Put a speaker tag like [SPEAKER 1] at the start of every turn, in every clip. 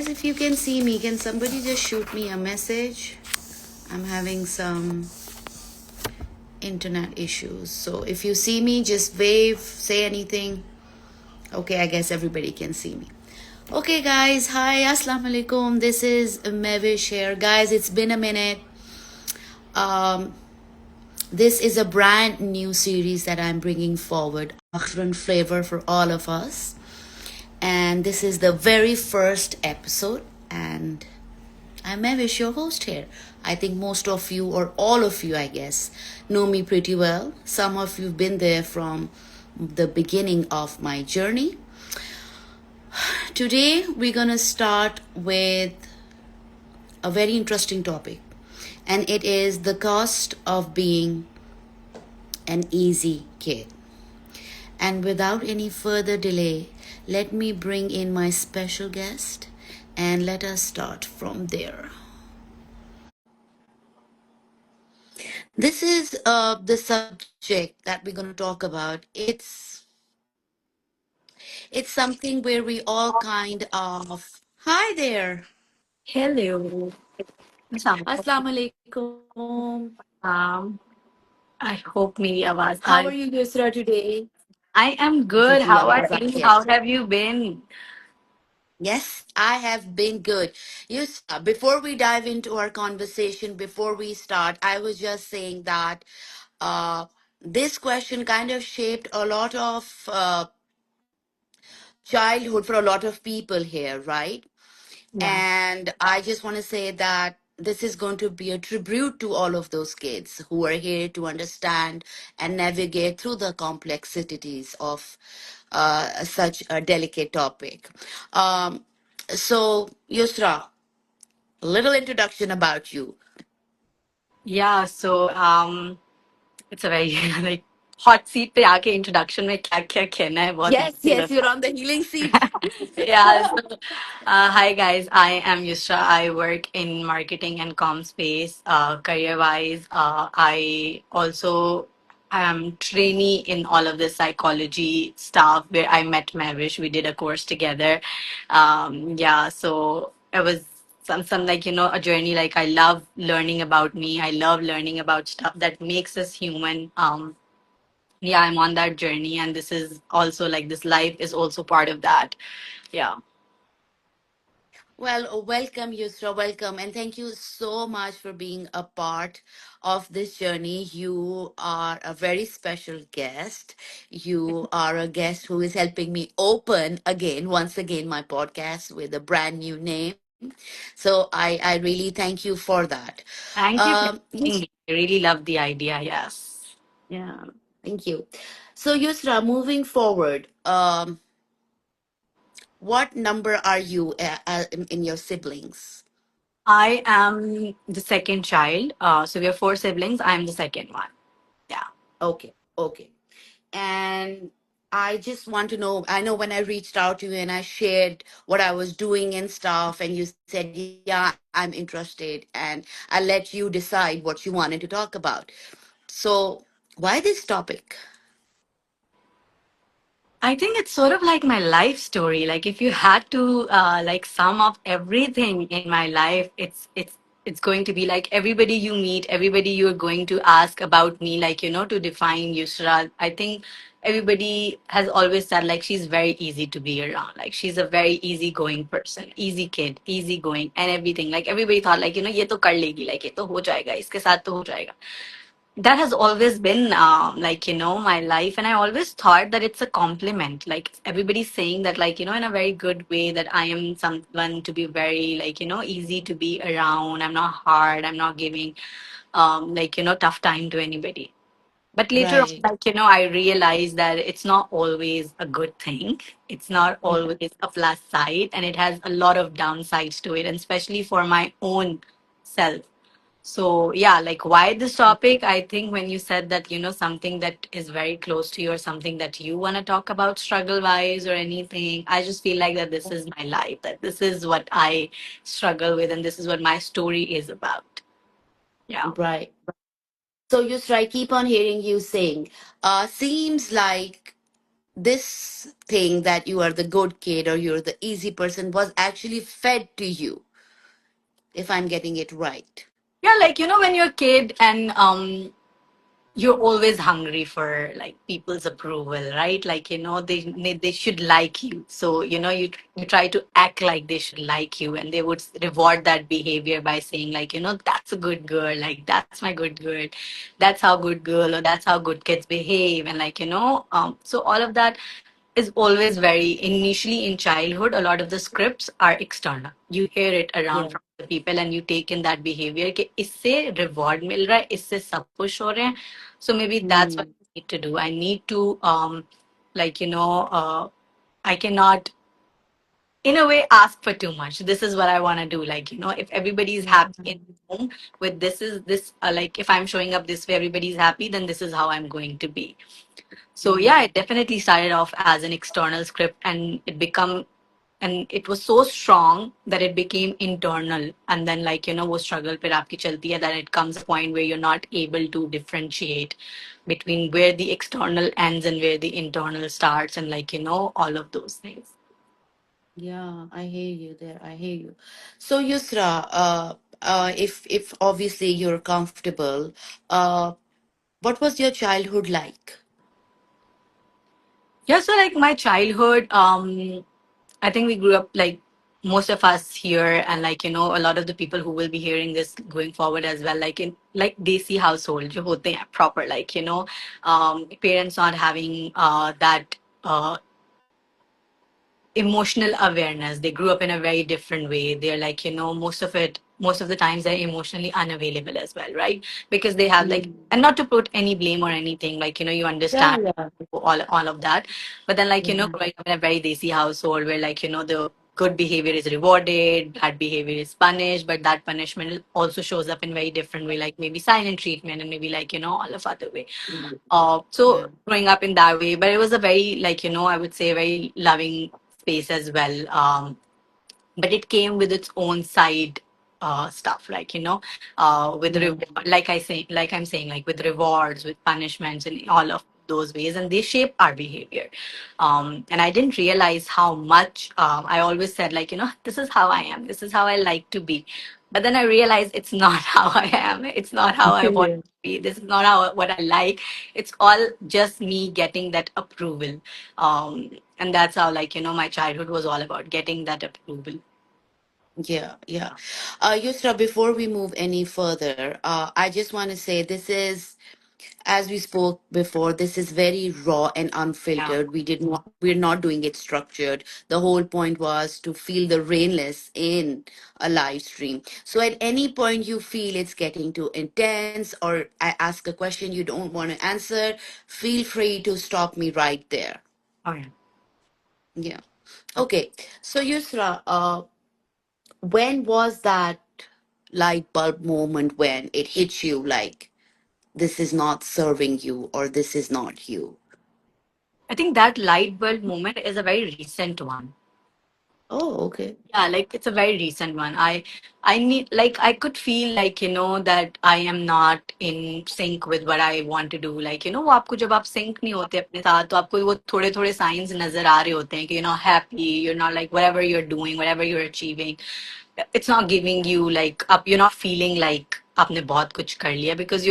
[SPEAKER 1] Guys, if you can see me, can somebody just shoot me a message? I'm having some internet issues. So if you see me, just wave, say anything. Okay, I guess everybody can see me. Okay, guys. Hi, Assalamu alaikum. This is Mevish here. Guys, it's been a minute. Um, this is a brand new series that I'm bringing forward, a different flavor for all of us. And this is the very first episode. And I'm Mevish, your host here. I think most of you, or all of you, I guess, know me pretty well. Some of you have been there from the beginning of my journey. Today, we're going to start with a very interesting topic, and it is the cost of being an easy kid. And without any further delay, let me bring in my special guest and let us start from there. This is the subject that we're going to talk about. It's something where we all kind of. Hi there.
[SPEAKER 2] Hello.
[SPEAKER 1] Assalamu alaikum.
[SPEAKER 2] Um, I hope मेरी आवाज
[SPEAKER 1] How
[SPEAKER 2] uh
[SPEAKER 1] are you, Yusra, today?
[SPEAKER 2] I am
[SPEAKER 1] ji
[SPEAKER 2] good.
[SPEAKER 1] Ji
[SPEAKER 2] How are
[SPEAKER 1] आवाज आ
[SPEAKER 2] you?
[SPEAKER 1] रही है.
[SPEAKER 2] How have you been?
[SPEAKER 1] Yes, I have been good. Before we dive into our conversation, before we start, I was just saying that this question kind of shaped a lot of childhood for a lot of people here, right?
[SPEAKER 2] Yeah.
[SPEAKER 1] And I just want to say that this is going to be a tribute to all of those kids who are here to understand and navigate through the complexities of such a delicate topic. Yusra, a little introduction about you.
[SPEAKER 2] Yeah, it's a very like hot seat पे आके introduction में क्या क्या कहना है बहुत
[SPEAKER 1] Yes,
[SPEAKER 2] मुश्किल
[SPEAKER 1] yes, you're
[SPEAKER 2] होता
[SPEAKER 1] on the healing seat.
[SPEAKER 2] है. Yeah. Hi guys, I am Yusra. I work in marketing and comm space. Career wise, I also am trainee in all of the psychology stuff where I met Mavish. We did a course together. Yeah, so it was some like a journey. Like I love learning about me. I love learning about stuff that makes us human. Yeah, I'm on that journey, and this is also like this life is also part of that. Yeah.
[SPEAKER 1] Well, welcome, Yusra. Welcome. And thank you so much for being a part of this journey. You are a very special guest. You are a guest who is helping me open again, once again, my podcast with a brand new name. So I really thank you for that.
[SPEAKER 2] Thank you for
[SPEAKER 1] Yes,
[SPEAKER 2] having me. I really love the idea. Yes.
[SPEAKER 1] yeah, thank you. So, Yusra, moving forward, what number are you in your siblings?
[SPEAKER 2] I am the second child. So we have four siblings. I'm the second one. Yeah.
[SPEAKER 1] Okay, okay. And I just want to know. I know when I reached out to you and I shared what I was doing and stuff, and you said, yeah, I'm interested, and I let you decide what you wanted to talk about. So, why this topic?
[SPEAKER 2] I think it's sort of like my life story. Like if you had to like sum up everything in my life, it's going to be like everybody you meet, everybody you're going to ask about me, like to define Yusra. I think everybody has always said like she's very easy to be around. Like she's a very easygoing person, easy kid, easygoing, and everything. Like everybody thought like ये तो कर लेगी, like ये तो हो जाएगा, इसके साथ तो हो जाएगा. That has always been like my life, and I always thought that it's a compliment. Like everybody's saying that like in a very good way, that I am someone to be very like easy to be around. I'm not hard, I'm not giving like tough time to anybody. But later on,
[SPEAKER 1] Right.
[SPEAKER 2] like I realized that it's not always a good thing. It's not always a plus side, and it has a lot of downsides to it, and especially for my own self. So yeah, like why this topic? I think when you said that, something that is very close to you or something that you want to talk about struggle wise or anything, I just feel like that this is my life, that this is what I struggle with and this is what my story is about. Yeah.
[SPEAKER 1] Right. So, Yusra, I keep on hearing you saying, seems like this thing that you are the good kid or you're the easy person was actually fed to you, if I'm getting it right.
[SPEAKER 2] Yeah, like when you're a kid and you're always hungry for like people's approval, right? Like they should like you, so you try to act like they should like you, and they would reward that behavior by saying like, that's a good girl, like that's my good girl, that's how good girl, or that's how good kids behave, and like so all of that is always very initially in childhood. A lot of the scripts are external, you hear it around
[SPEAKER 1] Yeah.
[SPEAKER 2] from the people and you take in that behavior कि इससे reward मिल रहा है, इससे सब खुश हो रहे हैं. So maybe that's what
[SPEAKER 1] Hmm.
[SPEAKER 2] I need to do. I need to like I cannot in a way ask for too much. This is what I want to do. Like if everybody is
[SPEAKER 1] Yeah.
[SPEAKER 2] happy in home with this like if I'm showing up this way, everybody's happy, then this is how I'm going to be. So yeah,
[SPEAKER 1] Hmm.
[SPEAKER 2] it definitely started off as an external script, and it was so strong that it became internal. And then like वो struggle फिर आपकी चलती है, that it comes a point where you're not able to differentiate between where the external ends and where the internal starts, and like all of those things.
[SPEAKER 1] Yeah, I hear you there. I hear you. So, Yusra, if obviously you're comfortable, what was your childhood like?
[SPEAKER 2] Yeah, so like my childhood, I think we grew up like most of us here, and like a lot of the people who will be hearing this going forward as well, like in like desi household, जो होते हैं proper, like parents not having that emotional awareness. They grew up in a very different way. They're like, most of the times they're emotionally unavailable as well, right? Because they have like,
[SPEAKER 1] Mm.
[SPEAKER 2] and not to put any blame or anything, like, you
[SPEAKER 1] Yeah,
[SPEAKER 2] understand
[SPEAKER 1] yeah.
[SPEAKER 2] all of that. But then like,
[SPEAKER 1] Mhm.
[SPEAKER 2] growing up in a very desi household where like, the good behavior is rewarded, bad behavior is punished, but that punishment also shows up in very different way, like maybe silent treatment and maybe like, all of other way.
[SPEAKER 1] Mm.
[SPEAKER 2] So
[SPEAKER 1] Yeah.
[SPEAKER 2] growing up in that way, but it was a very like I would say very loving space as well. But it came with its own side stuff, like with
[SPEAKER 1] Yeah.
[SPEAKER 2] like I'm saying, like with rewards, with punishments, and all of those ways, and they shape our behavior. And I didn't realize how much. I always said like this is how I am, this is how I like to be, but then I realized it's not how I am, it's not how I want
[SPEAKER 1] Yeah.
[SPEAKER 2] to be, this is not how what I like. It's all just me getting that approval. And that's how like my childhood was all about, getting that approval.
[SPEAKER 1] Yeah, yeah. Yusra, before we move any further, I just want to say this is, as we spoke before, this is very raw and
[SPEAKER 2] Yeah.
[SPEAKER 1] unfiltered. We're not doing it structured. The whole point was to feel the rainless in a live stream. So at any point you feel it's getting too intense or I ask a question you don't want to answer, feel free to stop me right there.
[SPEAKER 2] Okay.
[SPEAKER 1] Yeah. Okay. So Yusra, when was that light bulb moment when it hits you like this is not serving you or this is not you?
[SPEAKER 2] I think that light bulb moment is a very recent one.
[SPEAKER 1] Oh, okay.
[SPEAKER 2] Yeah, like it's a very recent one. I need like I could feel like that I am not in sync with what I want to do. Like वो आपको जब आप sync नहीं होते अपने साथ, तो आपको वो थोड़े थोड़े signs नजर आ रहे होते हैं कि you're not happy, you're not like whatever you're doing, whatever you're achieving, it's not giving you like up. You're not feeling like आपने बहुत कुछ कर लिया, because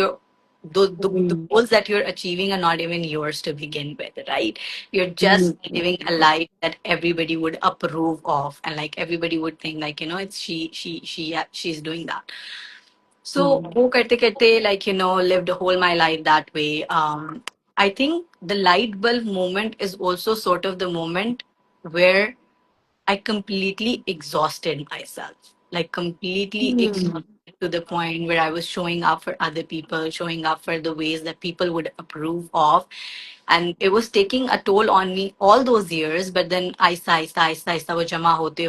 [SPEAKER 2] the
[SPEAKER 1] Mm.
[SPEAKER 2] goals that you're achieving are not even yours to begin with, right? You're just
[SPEAKER 1] Mm.
[SPEAKER 2] living a life that everybody would approve of, and like everybody would think like it's she's doing that. So
[SPEAKER 1] Mm.
[SPEAKER 2] wo karte karte, like lived whole my life that way. I think the light bulb moment is also sort of the moment where I completely exhausted myself, like completely
[SPEAKER 1] Mm.
[SPEAKER 2] exhausted to the point where I was showing up for other people, showing up for the ways that people would approve of. And it was taking a toll on me all those years. But then aista wo jama hote,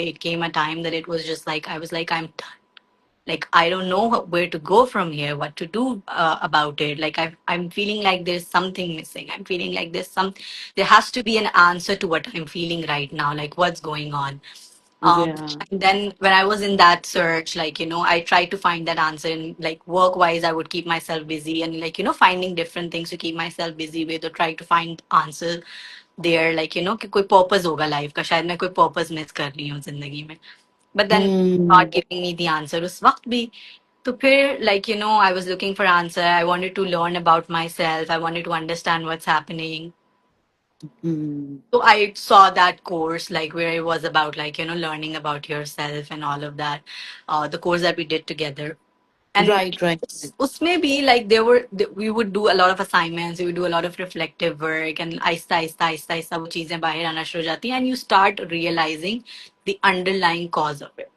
[SPEAKER 2] it came a time that it was just like, I was like, I'm done. Like I don't know where to go from here, what to do about it. Like I'm feeling like there's something missing, I'm feeling like there has to be an answer to what I'm feeling right now, like what's going on.
[SPEAKER 1] Yeah.
[SPEAKER 2] And then when I was in that search, like, I tried to find that answer, and like work wise, I would keep myself busy and like, finding different things to keep myself busy with, or try to find answer there, like, कि कोई purpose होगा life का, शायद मैं कोई purpose miss कर रही हूँ जिंदगी में. But then
[SPEAKER 1] Hmm.
[SPEAKER 2] not giving me the answer उस वक्त भी. तो फिर like, I was looking for answer. I wanted to learn about myself. I wanted to understand what's happening.
[SPEAKER 1] Hmm.
[SPEAKER 2] So I saw that course, like where it was about like, learning about yourself and all of that. The course that we did together. And
[SPEAKER 1] Right, right.
[SPEAKER 2] usme bhi like we would do a lot of assignments, we would do a lot of reflective work, and aista wo cheezein bahar aana shuru ho jati hain, and you start realizing the underlying cause of it.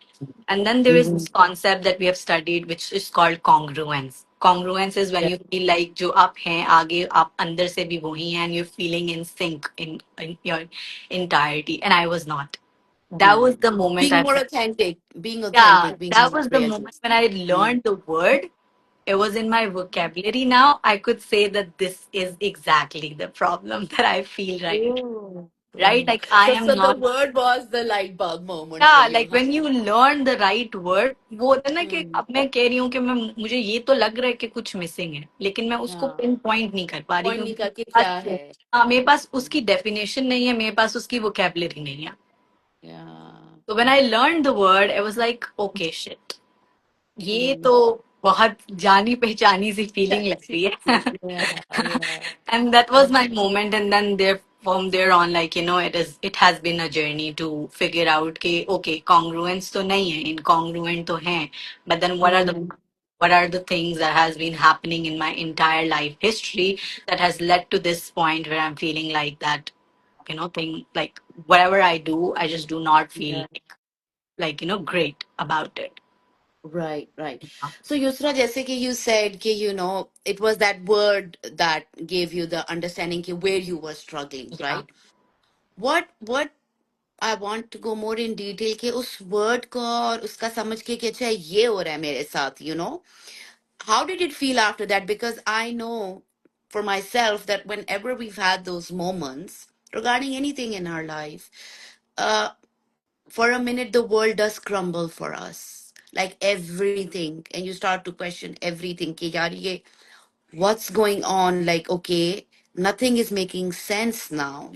[SPEAKER 2] And then there is
[SPEAKER 1] Hmm.
[SPEAKER 2] this concept that we have studied, which is called congruence. Congruence is when
[SPEAKER 1] Yeah.
[SPEAKER 2] you feel like जो आप हैं आगे आप अंदर से भी वही हैं, and you're feeling in sync in your entirety. And I was not. That was
[SPEAKER 1] Hmm.
[SPEAKER 2] the moment
[SPEAKER 1] Being
[SPEAKER 2] I
[SPEAKER 1] more
[SPEAKER 2] felt.
[SPEAKER 1] authentic,
[SPEAKER 2] Yeah,
[SPEAKER 1] being
[SPEAKER 2] that
[SPEAKER 1] more
[SPEAKER 2] was the
[SPEAKER 1] real.
[SPEAKER 2] moment when I
[SPEAKER 1] Hmm.
[SPEAKER 2] learned the word. It was in my vocabulary now. I could say that this is exactly the problem that I feel right.
[SPEAKER 1] Oh.
[SPEAKER 2] Right?
[SPEAKER 1] Oh.
[SPEAKER 2] Like I
[SPEAKER 1] So,
[SPEAKER 2] am
[SPEAKER 1] so the
[SPEAKER 2] not.
[SPEAKER 1] word was the light bulb moment for
[SPEAKER 2] Yeah,
[SPEAKER 1] you,
[SPEAKER 2] like
[SPEAKER 1] huh?
[SPEAKER 2] when you learn the right word, वो होता है ना कि
[SPEAKER 1] Hmm.
[SPEAKER 2] अब मैं कह रही हूँ कि मैं मुझे ये तो लग रहा है कि कुछ मिसिंग है, लेकिन मैं उसको
[SPEAKER 1] हाँ.
[SPEAKER 2] पिन पॉइंट नहीं कर पा रही
[SPEAKER 1] Point नहीं
[SPEAKER 2] क्योंकि
[SPEAKER 1] करके क्या है?
[SPEAKER 2] मेरे पास उसकी डेफिनेशन नहीं है, मेरे पास उसकी वोकेबलरी नहीं है.
[SPEAKER 1] Yeah.
[SPEAKER 2] So when I learned the word, it was like, okay, shit. ये
[SPEAKER 1] Hmm.
[SPEAKER 2] तो बहुत जानी पहचानी सी फीलिंग लग रही है.
[SPEAKER 1] Yeah, yeah.
[SPEAKER 2] And that was
[SPEAKER 1] Yeah.
[SPEAKER 2] my moment. And then there from there on, like, it has been a journey to figure out कि okay, congruence तो नहीं है, incongruent तो है, but then
[SPEAKER 1] Hmm.
[SPEAKER 2] what are the things that has been happening in my entire life history that has led to this point where I'm feeling like that, thing, like whatever I do, I just do not feel
[SPEAKER 1] Yeah.
[SPEAKER 2] like great about it.
[SPEAKER 1] Right, right. So, Yusra, जैसे कि you said कि it was that word that gave you the understanding कि where you were struggling,
[SPEAKER 2] Yeah.
[SPEAKER 1] right? What I want to go more in detail कि उस word को और उसका समझ के कि अच्छा ये हो रहा है मेरे साथ. How did it feel after that? Because I know for myself that whenever we've had those moments regarding anything in our life, uh, for a minute the world does crumble for us. Like everything, and you start to question everything. कि यार ये what's going on? Like, okay, nothing is making sense now.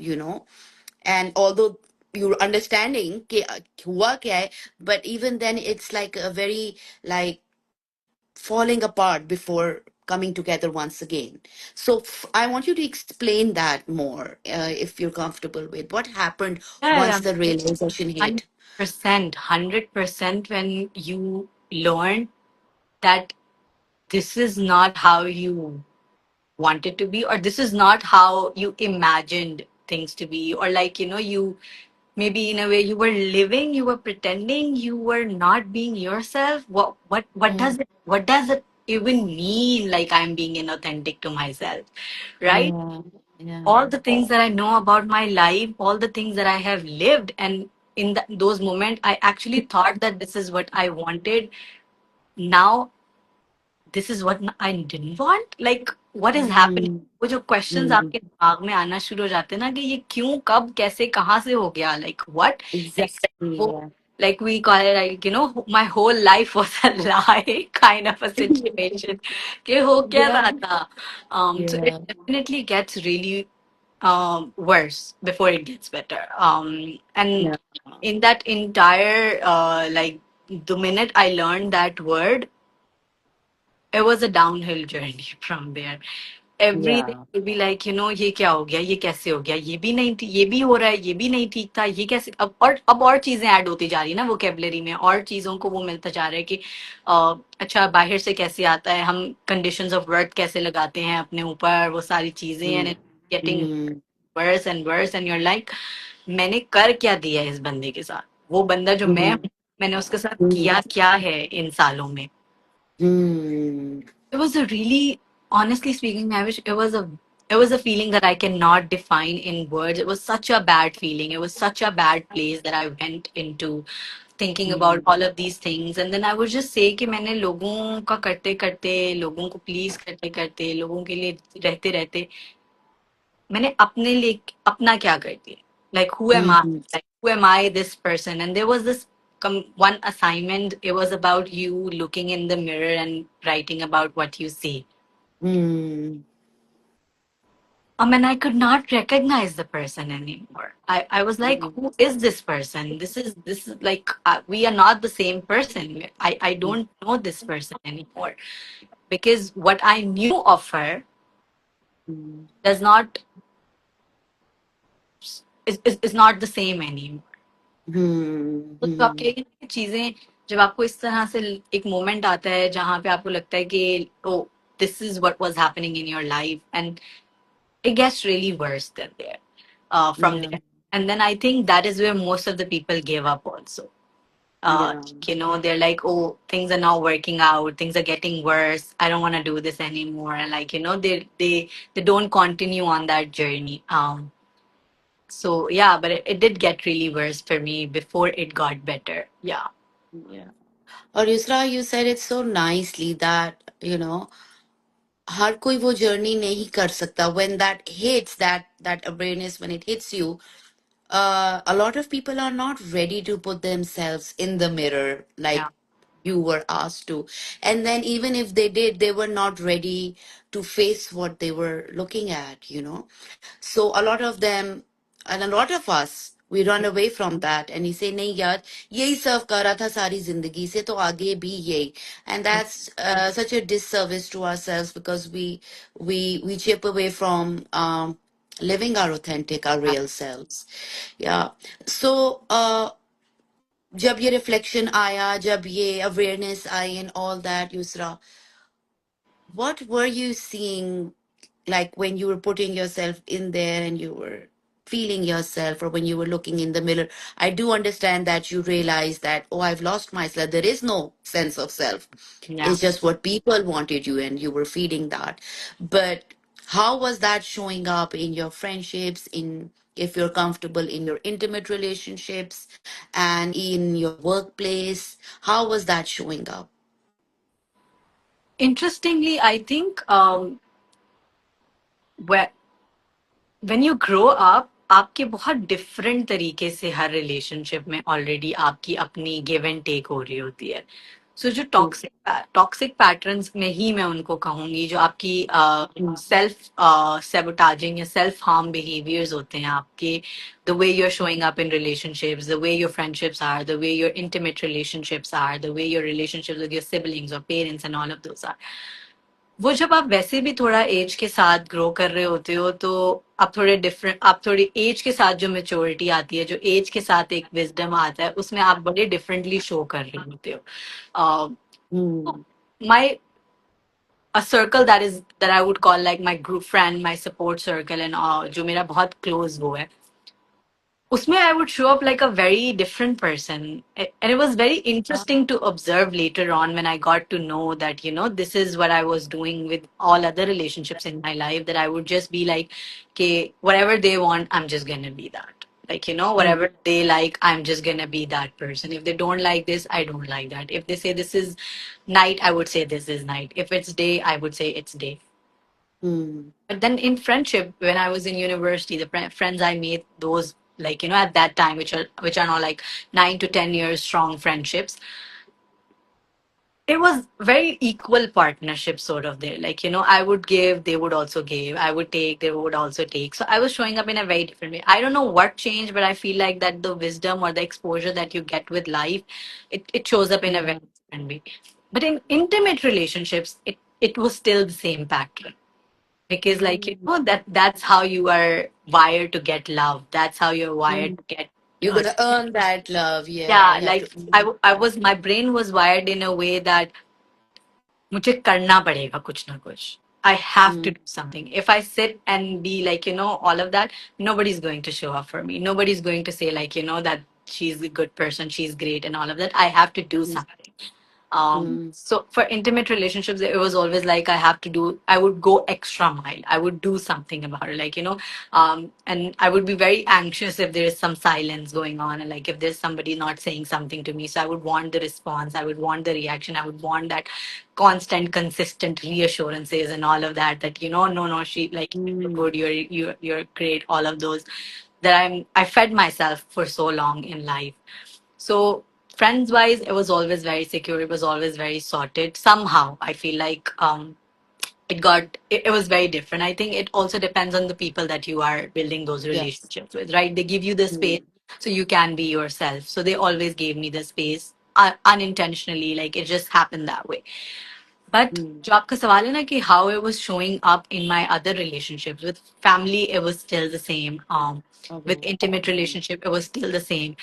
[SPEAKER 1] And although you're understanding कि हुआ क्या है, but even then it's like a very like falling apart before coming together once again. So I want you to explain that more, if you're comfortable with what happened
[SPEAKER 2] Yeah,
[SPEAKER 1] once
[SPEAKER 2] yeah.
[SPEAKER 1] the realization hit.
[SPEAKER 2] 100%, 100% when you learn that this is not how you want it to be, or this is not how you imagined things to be, or like, you maybe in a way you were living, you were pretending, you were not being yourself.
[SPEAKER 1] Mm.
[SPEAKER 2] What does it even mean, like I'm being inauthentic to myself, right?
[SPEAKER 1] Yeah, yeah.
[SPEAKER 2] All the things that I know about my life, all the things that I have lived, and in those moments, I actually thought that this is what I wanted. Now, this is what I didn't want. Like, what is happening?
[SPEAKER 1] Mm,
[SPEAKER 2] वो जो questions
[SPEAKER 1] mm.
[SPEAKER 2] आपके दिमाग में आना शुरू हो जाते हैं ना कि ये क्यों, कब, कैसे, कहाँ से हो गया? Like, what?
[SPEAKER 1] Exactly.
[SPEAKER 2] वो,
[SPEAKER 1] Yeah.
[SPEAKER 2] like we call it, like, my whole life was a lie kind of a situation. कि हो क्या
[SPEAKER 1] Yeah.
[SPEAKER 2] रहा था? So it
[SPEAKER 1] Yeah.
[SPEAKER 2] definitely gets really worse before it gets better. And
[SPEAKER 1] Yeah.
[SPEAKER 2] in that entire, like, the minute I learned that word, it was a downhill journey from there. Everything
[SPEAKER 1] Yeah.
[SPEAKER 2] will be like, ये क्या हो गया, ये कैसे हो गया, ये भी नहीं, ये भी हो रहा है, ये भी नहीं ठीक था, ये कैसे, अब और चीजें ऐड होती जा रही है ना वोकेबलरी में, और चीजों को वो मिलता जा रहा है कि अच्छा बाहर से कैसे आता है, हम कंडीशंस ऑफ वर्क कैसे लगाते हैं अपने ऊपर, वो सारी चीजें, and
[SPEAKER 1] Mm,
[SPEAKER 2] getting
[SPEAKER 1] mm,
[SPEAKER 2] worse and your like, मैंने कर क्या दिया इस बंदे के साथ, वो बंदा जो मैं
[SPEAKER 1] mm,
[SPEAKER 2] हूँ, मैंने उसके साथ
[SPEAKER 1] mm,
[SPEAKER 2] किया क्या है इन सालों में.
[SPEAKER 1] mm,
[SPEAKER 2] It was a really, honestly speaking, I wish it was a feeling that I cannot define in words. It was such a bad feeling. It was such a bad place that I went into thinking about
[SPEAKER 1] mm,
[SPEAKER 2] all of these things. And then I would just say कि मैंने लोगों का करते करते, लोगों को please करते करते, लोगों के लिए रहते रहते, मैंने अपने लिए अपना क्या कर दिया? Like, who am I?
[SPEAKER 1] mm,
[SPEAKER 2] Like, who am I, this person? And there was this one assignment. It was about you looking in the mirror and writing about what you see.
[SPEAKER 1] Mm.
[SPEAKER 2] And I could not recognize the person anymore. I was like,
[SPEAKER 1] Mm.
[SPEAKER 2] who is this person? This is like, we are not the same person. I don't know this person anymore, because what I knew of her
[SPEAKER 1] Mm.
[SPEAKER 2] does not is not the same anymore.
[SPEAKER 1] Mm.
[SPEAKER 2] तो जो आपके ये चीजें, जब आपको इस तरह से एक मोमेंट आता है जहाँ पे आपको लगता है कि oh, this is what was happening in your life, and it gets really worse than there, from
[SPEAKER 1] Yeah.
[SPEAKER 2] there. And then I think that is where most of the people give up also.
[SPEAKER 1] Yeah.
[SPEAKER 2] They're like, oh, things are not working out, things are getting worse, I don't want to do this anymore. And like, they don't continue on that journey. So yeah, but it did get really worse for me before it got better. Yeah.
[SPEAKER 1] Yeah. Or Yusra, you said it so nicely that, हर कोई वो journey नहीं कर सकता. When that hits, that awareness, when it hits you, a lot of people are not ready to put themselves in the mirror
[SPEAKER 2] Yeah.
[SPEAKER 1] like you were asked to. And then even if they did, they were not ready to face what they were looking at. So a lot of them and a lot of us, we run away from that and we say, नहीं यार, यही सर्व कर रहा था सारी जिंदगी से तो आगे भी यही. And that's such a disservice to ourselves because we chip away from living our authentic, our real selves. Yeah. So जब ये reflection आया, जब ये awareness I and all that, Yusra, what were you seeing like when you were putting yourself in there and you were feeling yourself or when you were looking in the mirror? I do understand that you realize that, oh, I've lost myself. There is no sense of self.
[SPEAKER 2] Yeah.
[SPEAKER 1] It's just what people wanted you and you were feeding that. But how was that showing up in your friendships, in if you're comfortable in your intimate relationships and in your workplace? How was that showing up?
[SPEAKER 2] Interestingly, I think, where when you grow up, आपके बहुत different तरीके से हर relationship में already आपकी अपनी give and take हो रही होती है. सो जो
[SPEAKER 1] Mm,
[SPEAKER 2] टॉक्सिक पैटर्न्स में ही मैं उनको कहूंगी, जो आपकी सेल्फ सेबोटाजिंग या सेल्फ हार्म बिहेवियर्स होते हैं आपके, the way you are showing up in relationships, the way your friendships are, the way your intimate relationships are, the way your relationships with your siblings और parents and all of those are, वो जब आप वैसे भी थोड़ा as के साथ grow कर रहे होते हो, तो आप थोड़ी एज के साथ जो मेच्योरिटी आती है, जो एज के साथ एक विजडम आता है, उसमें आप बड़े डिफरेंटली शो कर रहे होते हो.
[SPEAKER 1] mm,
[SPEAKER 2] my a circle that I would call like my group friend, my support circle, and जो मेरा बहुत close वो है, usme I would show up like a very different person. And it was very interesting to observe later on when I got to know that, this is what I was doing with all other relationships in my life, that I would just be like, okay, whatever they want, I'm just going to be that. Like,
[SPEAKER 1] mm,
[SPEAKER 2] whatever they like, I'm just going to be that person. If they don't like this, I don't like that. If they say this is night, I would say this is night. If it's day, I would say it's day.
[SPEAKER 1] mm.
[SPEAKER 2] But then in friendship, when I was in university, the friends I made, those, like, at that time, which are now like 9 to 10 years strong friendships, it was very equal partnership sort of there. Like, I would give, they would also give. I would take, they would also take. So I was showing up in a very different way. I don't know what changed, but I feel like that the wisdom or the exposure that you get with life, it shows up in a
[SPEAKER 1] Yeah.
[SPEAKER 2] very different way. But in intimate relationships, it was still the same pattern, because like,
[SPEAKER 1] Mm,
[SPEAKER 2] that's how you are wired to get love, that's how you're wired
[SPEAKER 1] mm.
[SPEAKER 2] to get
[SPEAKER 1] You're gonna earn that love. Yeah,
[SPEAKER 2] yeah,
[SPEAKER 1] you have to
[SPEAKER 2] like
[SPEAKER 1] earn.
[SPEAKER 2] my brain was wired in a way that मुझे करना पड़ेगा कुछ ना कुछ. I have to
[SPEAKER 1] Mm,
[SPEAKER 2] do something. If I sit and be like, all of that, nobody's going to show up for me. Nobody's going to say like, that she's a good person, she's great and all of that. I have to do
[SPEAKER 1] mm,
[SPEAKER 2] something.
[SPEAKER 1] mm,
[SPEAKER 2] So for intimate relationships, it was always like I would go extra mile. I would do something about it. Like, and I would be very anxious if there is some silence going on, and like if there's somebody not saying something to me. So I would want the response. I would want the reaction. I would want that constant, consistent reassurances and all of that, that, no, no, she like, you're
[SPEAKER 1] mm,
[SPEAKER 2] good, you're great, all of those. that I fed myself for so long in life. So friends wise, it was always very secure. It was always very sorted. Somehow, I feel like it was very different. I think it also depends on the people that you are building those
[SPEAKER 1] Yes.
[SPEAKER 2] relationships with, right? They give you the space
[SPEAKER 1] Mm.
[SPEAKER 2] so you can be yourself. So they always gave me the space unintentionally, like it just happened that way. But
[SPEAKER 1] Mm.
[SPEAKER 2] जो आपका सवाल है ना कि how it was showing up in my other relationships with family, it was still the same. With
[SPEAKER 1] Okay.
[SPEAKER 2] intimate
[SPEAKER 1] Mm.
[SPEAKER 2] relationship, it was still the same.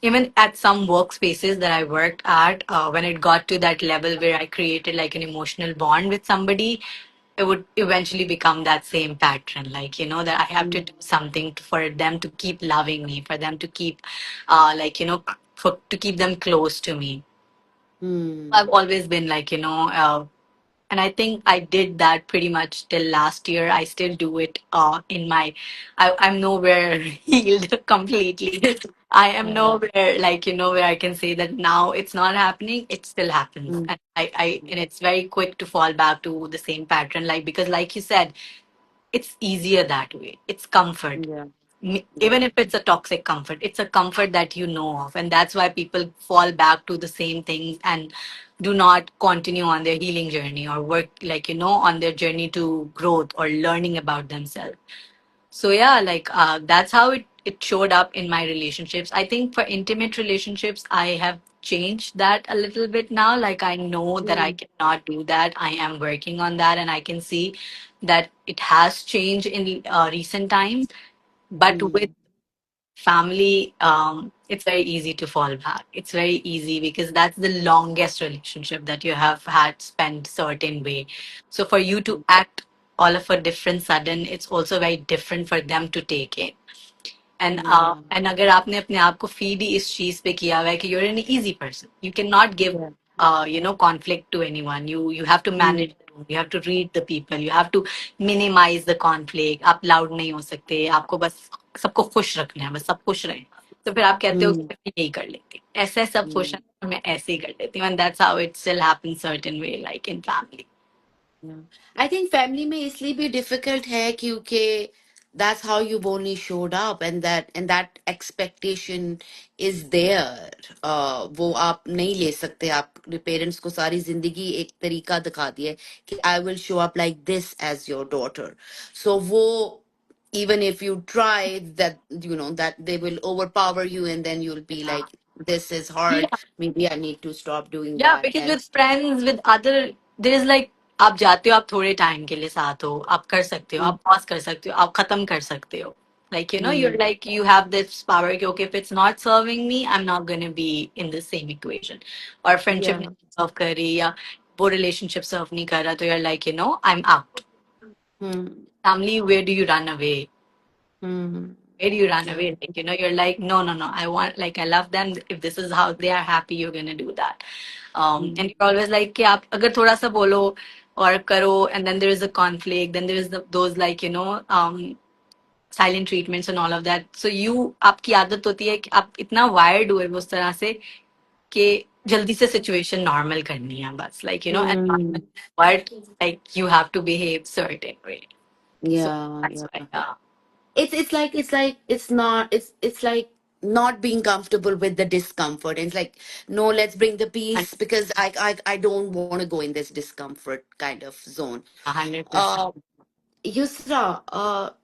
[SPEAKER 2] Even at some workspaces that I worked at, when it got to that level where I created like an emotional bond with somebody, it would eventually become that same pattern. Like, that I have to
[SPEAKER 1] Mm.
[SPEAKER 2] do something for them to keep loving me, for them to keep, to keep them close to me. I've
[SPEAKER 1] Mm.
[SPEAKER 2] always been like, and I think I did that pretty much till last year. I still do it in my, I'm nowhere healed completely. I am
[SPEAKER 1] Yeah.
[SPEAKER 2] nowhere like, where I can say that now it's not happening. It still happens.
[SPEAKER 1] Mm.
[SPEAKER 2] And it's very quick to fall back to the same pattern. Like, because like you said, it's easier that way. It's comfort.
[SPEAKER 1] Yeah.
[SPEAKER 2] Even
[SPEAKER 1] Yeah.
[SPEAKER 2] if it's a toxic comfort, it's a comfort that you know of. And that's why people fall back to the same things and do not continue on their healing journey or work, like, on their journey to growth or learning about themselves. So yeah, like that's how it showed up in my relationships. I think for intimate relationships, I have changed that a little bit now. Like I know that I
[SPEAKER 1] Mm.
[SPEAKER 2] cannot do that. I am working on that, and I can see that it has changed in recent times. But with
[SPEAKER 1] Mm.
[SPEAKER 2] family, it's very easy to fall back. It's very easy because that's the longest relationship that you have had spent certain way. So for you to act all of a different sudden, it's also very different for them to take in.
[SPEAKER 1] Yeah.
[SPEAKER 2] And अगर आपने अपने आप को feed ही इस चीज पे किया हुआ है कि you're an easy person, you cannot give
[SPEAKER 1] Yeah.
[SPEAKER 2] conflict to anyone. You have to manage
[SPEAKER 1] Mm.
[SPEAKER 2] the room, you have to read the people, you have to minimize the conflict. आप loud नहीं हो सकते, आपको बस सबको खुश रखना है, बस सब खुश रहे. तो फिर आप कहते हो कि
[SPEAKER 1] Mm.
[SPEAKER 2] मैं यही कर लेती, ऐसे सब खुश
[SPEAKER 1] Mm.
[SPEAKER 2] हैं और मैं ऐसे ही कर लेती हूँ. And that's how it still happens certain way, like in family.
[SPEAKER 1] Yeah. I think family में इसलिए भी difficult है क्योंकि that's how you've only showed up, and that expectation is there. वो आप नहीं ले सकते. आप पेरेंट्स को सारी जिंदगी एक तरीका दिखा दिया है कि I will show up like this as your daughter. So वो, even if you try that, that they will overpower you, and then you'll be like, this is hard, maybe I need to stop doing
[SPEAKER 2] Yeah,
[SPEAKER 1] that.
[SPEAKER 2] because
[SPEAKER 1] And
[SPEAKER 2] with friends, with other, there is like आप जाते हो, आप थोड़े time के लिए साथ हो, आप कर सकते हो,
[SPEAKER 1] mm,
[SPEAKER 2] आप पॉज कर सकते हो, आप खत्म कर सकते हो. Like, you're
[SPEAKER 1] mm,
[SPEAKER 2] like, you have this power कि, okay, if it's not serving me, I'm not going to be in the same equation. और friendship
[SPEAKER 1] yeah.
[SPEAKER 2] नहीं serve कर रही या वो relationship serve नहीं कर रहा, तो you're like, I'm out.
[SPEAKER 1] Hmm.
[SPEAKER 2] Family, where do you run away?
[SPEAKER 1] Hmm.
[SPEAKER 2] Where do you run
[SPEAKER 1] Yeah.
[SPEAKER 2] away? Like, you're like, no, no, no. I want, like, I love them. If this is how they are happy, you're gonna do that. And
[SPEAKER 1] Mm.
[SPEAKER 2] you're always like, कि आप अगर थोड़ा सा बोलो और करो, and then there is a conflict. Then there is those like, silent treatments and all of that. So आपकी आदत होती है कि आप इतना wired हुए उस तरह से कि जल्दी से situation normal करनी है बस, like, and
[SPEAKER 1] Mm.
[SPEAKER 2] but like you have to behave certain way. So
[SPEAKER 1] Yeah,
[SPEAKER 2] that's
[SPEAKER 1] yeah.
[SPEAKER 2] why, yeah.
[SPEAKER 1] It's like not being comfortable with the discomfort. And it's like, no, let's bring the
[SPEAKER 2] And
[SPEAKER 1] peace because I don't want to go in this discomfort kind of zone.
[SPEAKER 2] 100%.
[SPEAKER 1] Uh Yusra,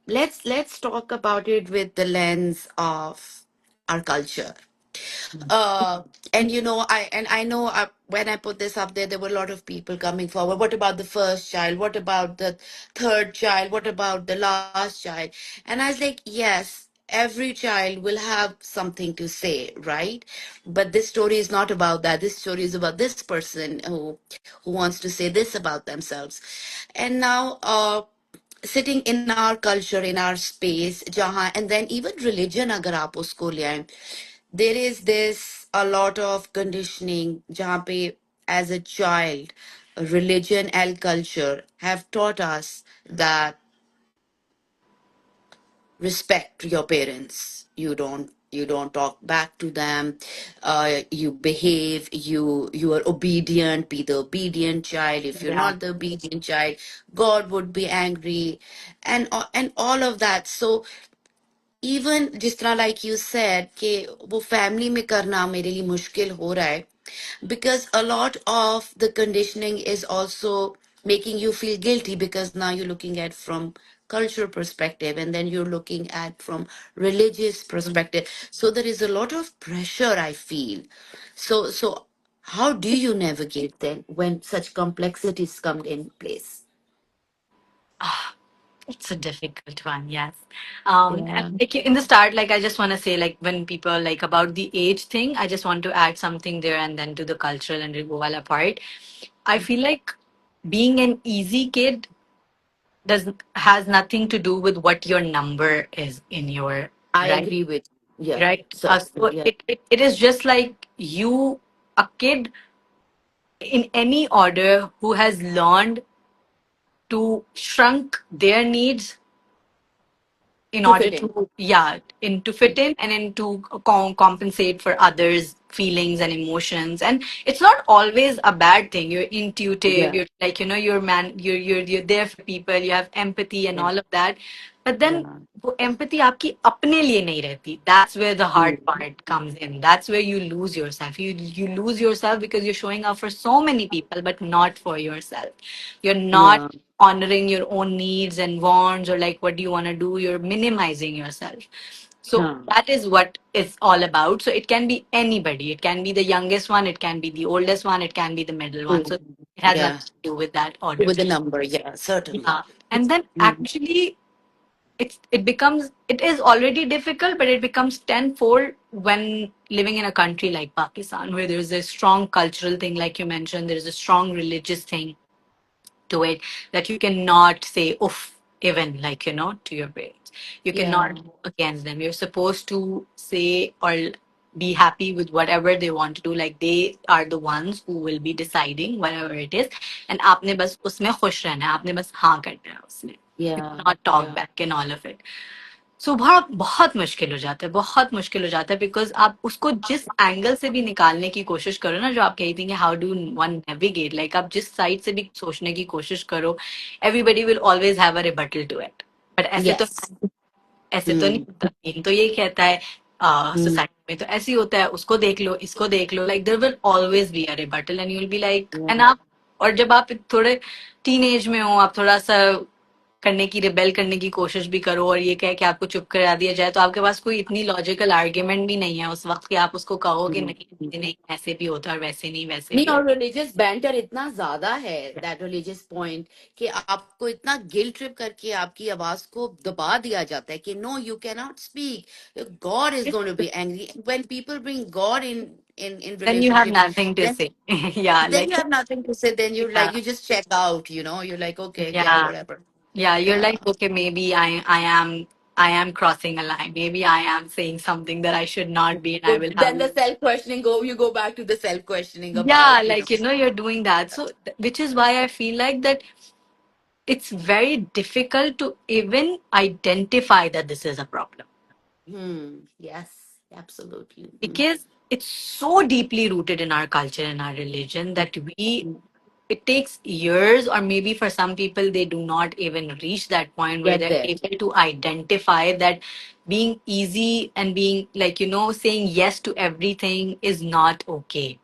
[SPEAKER 1] let's talk about it with the lens of our culture. uh and I know, when I put this up there, there were a lot of people coming forward. What about the first child? What about the third child? What about the last child? And I was like, yes, every child will have something to say, right? But this story is not about that. This story is about this person who wants to say this about themselves. And now, sitting in our culture, in our space, jahan, and then even religion, agar aap usko le aaye, there is this a lot of conditioning jahan pe, as a child, religion and culture have taught us that respect your parents. You don't talk back to them. You behave. You are obedient. Be the obedient child. If you're
[SPEAKER 2] Yeah.
[SPEAKER 1] not the obedient child, God would be angry, and all of that. So even जिस तरह like you said कि वो family में करना मेरे लिए मुश्किल हो रहा है, because a lot of the conditioning is also making you feel guilty, because now you're looking at from cultural perspective, and then you're looking at from religious perspective, so there is a lot of pressure I feel. So how do you navigate then when such complexities come in place?
[SPEAKER 2] Ah, it's a difficult one, yes. And
[SPEAKER 1] Yeah.
[SPEAKER 2] like in the start, like I just want to say, like when people like about the age thing, I just want to add something there, and then to the cultural and Rigovala part. I feel like being an easy kid does has nothing to do with what your number is in your
[SPEAKER 1] I
[SPEAKER 2] right,
[SPEAKER 1] agree with you. Yeah,
[SPEAKER 2] right.
[SPEAKER 1] certainly.
[SPEAKER 2] So
[SPEAKER 1] Yeah.
[SPEAKER 2] it is just like you, a kid in any order who has learned to shrunk their needs in
[SPEAKER 1] To
[SPEAKER 2] order
[SPEAKER 1] fit in.
[SPEAKER 2] to yeah in to fit in and in to compensate for others feelings and emotions. And it's not always a bad thing. You're intuitive,
[SPEAKER 1] Yeah.
[SPEAKER 2] you're like you're man, you're there for people, you have empathy and
[SPEAKER 1] Yeah.
[SPEAKER 2] all of that. But then
[SPEAKER 1] Yeah.
[SPEAKER 2] वो empathy आपकी अपने लिए नहीं रहती. That's where the hard
[SPEAKER 1] Mm.
[SPEAKER 2] part comes in. That's where you lose yourself. You lose yourself because you're showing up for so many people but not for yourself. You're not
[SPEAKER 1] Yeah.
[SPEAKER 2] honoring your own needs and wants, or like what do you want to do, you're minimizing yourself. So
[SPEAKER 1] Yeah.
[SPEAKER 2] that is what it's all about. So it can be anybody, it can be the youngest one, it can be the oldest one, it can be the middle one. So
[SPEAKER 1] Mm.
[SPEAKER 2] it has
[SPEAKER 1] Yeah.
[SPEAKER 2] nothing to do with that order.
[SPEAKER 1] With the number. Yeah, certainly.
[SPEAKER 2] Yeah. And then
[SPEAKER 1] Mm.
[SPEAKER 2] actually it becomes, it is already difficult, but it becomes tenfold when living in a country like Pakistan, where there's a strong cultural thing, like you mentioned, there's a strong religious thing to it, that you cannot say oof even, like to your parents. You
[SPEAKER 1] Yeah.
[SPEAKER 2] cannot go against them. You're supposed to say or be happy with whatever they want to do. Like they are the ones who will be deciding whatever it is, and आपने बस उसमें खुश रहना है, आपने बस हाँ करना है उसमें. You
[SPEAKER 1] Yeah.
[SPEAKER 2] cannot talk
[SPEAKER 1] Yeah.
[SPEAKER 2] back and all of it. सो बहुत बहुत मुश्किल हो जाता है, बहुत मुश्किल हो जाता है, बिकॉज आप उसको जिस एंगल से भी निकालने की कोशिश करो ना, जो आप कही थी कि how do one navigate, like आप जिस साइड से भी सोचने की कोशिश करो, everybody will always have a rebuttal to it. But
[SPEAKER 1] Yes.
[SPEAKER 2] ऐसे तो नहीं
[SPEAKER 1] Mm.
[SPEAKER 2] होता. ये तो यही कहता है
[SPEAKER 1] Mm.
[SPEAKER 2] सोसाइटी में तो ऐसे ही होता है, उसको देख लो, इसको देख लो, like there will always be a rebuttal and you will be like
[SPEAKER 1] Yeah.
[SPEAKER 2] And आप. और जब आप थोड़े टीन एज में हो, आप थोड़ा सा करने की रिबेल करने की कोशिश भी करो और ये कह के आपको चुप करा दिया जाए, तो आपके पास कोई इतनी लॉजिकल आर्ग्यूमेंट भी नहीं है उस वक्त कि आप उसको कहो कि
[SPEAKER 1] Mm.
[SPEAKER 2] नहीं नहीं ऐसे भी होता है और वैसे नहीं वैसे
[SPEAKER 1] नहीं,
[SPEAKER 2] भी
[SPEAKER 1] और
[SPEAKER 2] होता
[SPEAKER 1] रिलीजियस बैंटर इतना ज्यादा है, दैट रिलीजियस पॉइंट, कि आपको इतना गिल्ट ट्रिप करके आपकी आवाज को दबा दिया जाता है कि no, you can not speak, God is
[SPEAKER 2] है.
[SPEAKER 1] Going to be angry when people bring God in
[SPEAKER 2] Then you have
[SPEAKER 1] relationship.
[SPEAKER 2] nothing to
[SPEAKER 1] then
[SPEAKER 2] say. Yeah,
[SPEAKER 1] then you
[SPEAKER 2] like
[SPEAKER 1] have nothing to say, then you
[SPEAKER 2] yeah,
[SPEAKER 1] like, you just check out, you're like, okay, yeah,
[SPEAKER 2] yeah,
[SPEAKER 1] whatever.
[SPEAKER 2] yeah. You're
[SPEAKER 1] Yeah.
[SPEAKER 2] like, okay, maybe I am crossing a line. Maybe I am saying something that I should not be, and I will have.
[SPEAKER 1] Then the self questioning, you go back to the self questioning
[SPEAKER 2] Yeah,
[SPEAKER 1] about,
[SPEAKER 2] like you're doing that. So, which is why I feel like that it's very difficult to even identify that this is a problem,
[SPEAKER 1] yes, absolutely.
[SPEAKER 2] because it's so deeply rooted in our culture and our religion that we
[SPEAKER 1] Mm.
[SPEAKER 2] it takes years, or maybe for some people they do not even reach that point where
[SPEAKER 1] Get
[SPEAKER 2] they're
[SPEAKER 1] there.
[SPEAKER 2] able to identify that being easy and being like saying yes to everything is not okay.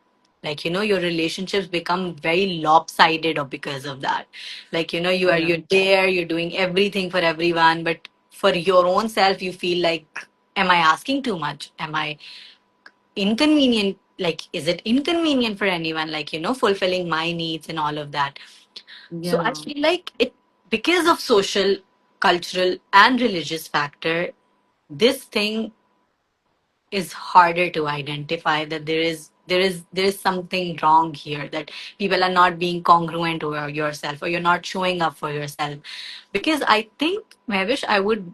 [SPEAKER 2] Like your relationships become very lopsided or because of that. Like
[SPEAKER 1] Yeah.
[SPEAKER 2] you're there, you're doing everything for everyone, but for your own self you feel like, am I asking too much? Am I inconvenient? Like, is it inconvenient for anyone, like fulfilling my needs and all of that? So I
[SPEAKER 1] Yeah.
[SPEAKER 2] feel like it, because of social, cultural and religious factor, this thing is harder to identify, that there is something wrong here, that people are not being congruent to yourself, or you're not showing up for yourself. Because I think, Mavish, I would,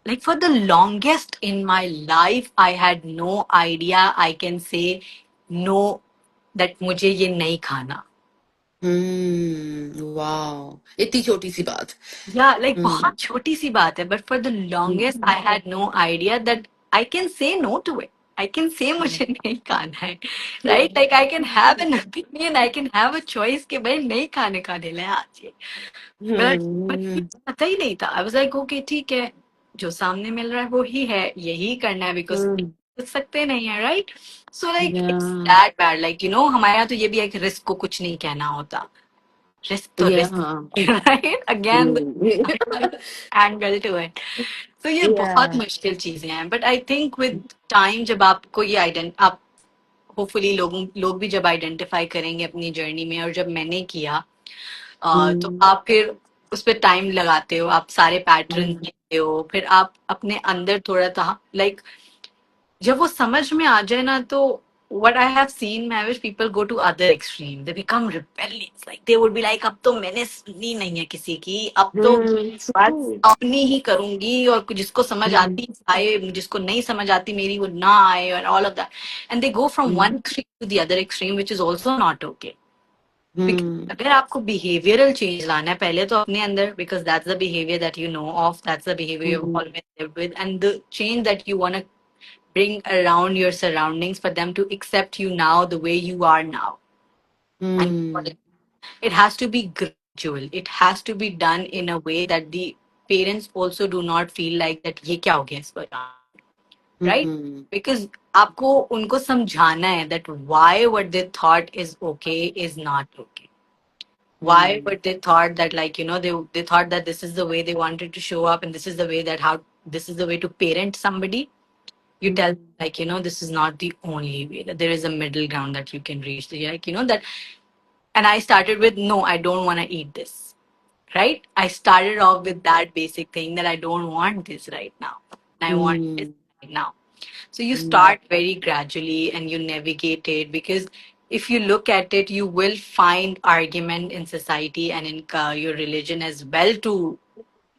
[SPEAKER 2] like, for the longest in my life I had no idea I can say no, that मुझे ये नहीं खाना.
[SPEAKER 1] Wow, इतनी छोटी सी बात.
[SPEAKER 2] Yeah, like
[SPEAKER 1] हम्म.
[SPEAKER 2] बहुत छोटी सी बात है, but for the longest I had no idea that I can say no to it. I can say मुझे नहीं खाना है, right? Like I can have an opinion, I can have a choice कि भाई नहीं खाने का दिल है आज ये. But
[SPEAKER 1] हम्म.
[SPEAKER 2] मुझे पता ही नहीं था. I was like, okay, ठीक है, जो सामने मिल रहा है वो ही है, यही करना है, बिकॉज
[SPEAKER 1] Hmm.
[SPEAKER 2] सोच सकते नहीं है, right? So like it's
[SPEAKER 1] Yeah.
[SPEAKER 2] That bad, like you know हमारे यहाँ तो ये भी है कि रिस्क को कुछ नहीं कहना होता, रिस्क तो risk,
[SPEAKER 1] Yeah.
[SPEAKER 2] Right? Again
[SPEAKER 1] Hmm.
[SPEAKER 2] Angle to it. तो ये बहुत
[SPEAKER 1] Yeah.
[SPEAKER 2] मुश्किल चीजें हैं, but I think with time जब आपको ये आप होपफुली लोग भी जब आइडेंटिफाई करेंगे अपनी जर्नी में, और जब मैंने किया, तो
[SPEAKER 1] Hmm.
[SPEAKER 2] आप फिर उस पर टाइम लगाते हो, आप सारे पैटर्न
[SPEAKER 1] Hmm.
[SPEAKER 2] देखते हो, फिर आप अपने अंदर थोड़ा सा लाइक जब वो समझ में आ जाए ना, तो what I have seen, Mavish, people go to other extreme. They become rebellious. Like they would be like, अब तो मैंने सुनी नहीं है किसी की, अब तो
[SPEAKER 1] Hmm.
[SPEAKER 2] बस
[SPEAKER 1] True.
[SPEAKER 2] अपनी ही करूंगी, और जिसको समझ
[SPEAKER 1] Hmm.
[SPEAKER 2] आती आए, जिसको नहीं समझ आती मेरी वो ना आए, और all of that. And they go from
[SPEAKER 1] Hmm.
[SPEAKER 2] one extreme to the other extreme, which is also not okay. Because
[SPEAKER 1] Hmm.
[SPEAKER 2] अगर आपको behavioral change लाना है, पहले तो अपने अंदर, because that's the behavior that you know of, that's the behavior you've
[SPEAKER 1] Hmm.
[SPEAKER 2] always lived with, and the change that you want to bring around your surroundings for them to accept you now the way you are now. And
[SPEAKER 1] Hmm.
[SPEAKER 2] it has to be gradual. It has to be done in a way that the parents also do not feel like that ये क्या हो गया इस बच्चे, right?
[SPEAKER 1] Hmm.
[SPEAKER 2] Because आपको उनको समझाना है that why what they thought is okay is not okay. Why
[SPEAKER 1] Hmm.
[SPEAKER 2] what they thought that, like you know, they thought that this is the way they wanted to show up, and this is the way that how this is the way to parent somebody. You tell them,
[SPEAKER 1] Hmm.
[SPEAKER 2] like you know, this is not the only way, that there is a middle ground that you can reach. So you're like, you know, that. And I started with, no, I don't want to eat this, right? I started off with that basic thing that I don't want this right now, I want this
[SPEAKER 1] Hmm.
[SPEAKER 2] right now. So you
[SPEAKER 1] Hmm.
[SPEAKER 2] start very gradually and you navigate it, because if you look at it, you will find argument in society and in your religion as well to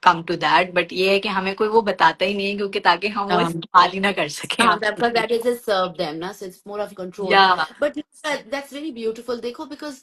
[SPEAKER 2] come to that. But ये है कि हमें कोई वो बताता ही नहीं है, क्योंकि ताकि हम वो इस्तेमाल ही ना कर सकें
[SPEAKER 1] Because that is just serve them, na? So it's more of control.
[SPEAKER 2] या
[SPEAKER 1] But that's very beautiful, Dekho, because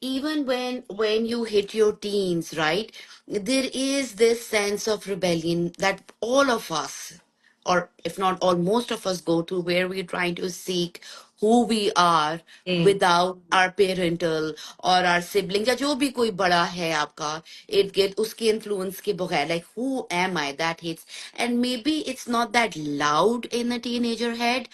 [SPEAKER 1] even when you hit your teens, right, there is this sense of rebellion that all of us, or if not all, most of us go through, where we're trying to seek who we are without our parental or our siblings या जो भी कोई बड़ा है आपका it get उसके influence के बगैर, like who am I, that hits. And maybe it's not that loud in a teenager head,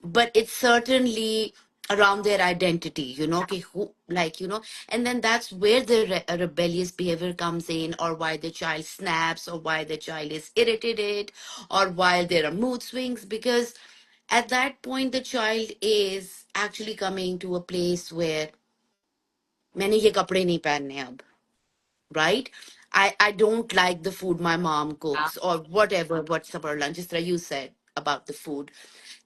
[SPEAKER 1] but it's certainly around their identity, okay, who, like, and then that's where the rebellious behavior comes in, or why the child snaps, or why the child is irritated, or why there are mood swings, because at that point the child is actually coming to a place where मैंने ये कपड़े नहीं पहनने अब, right? I don't like the food my mom cooks, or whatever, what's for lunch, just like you said about the food.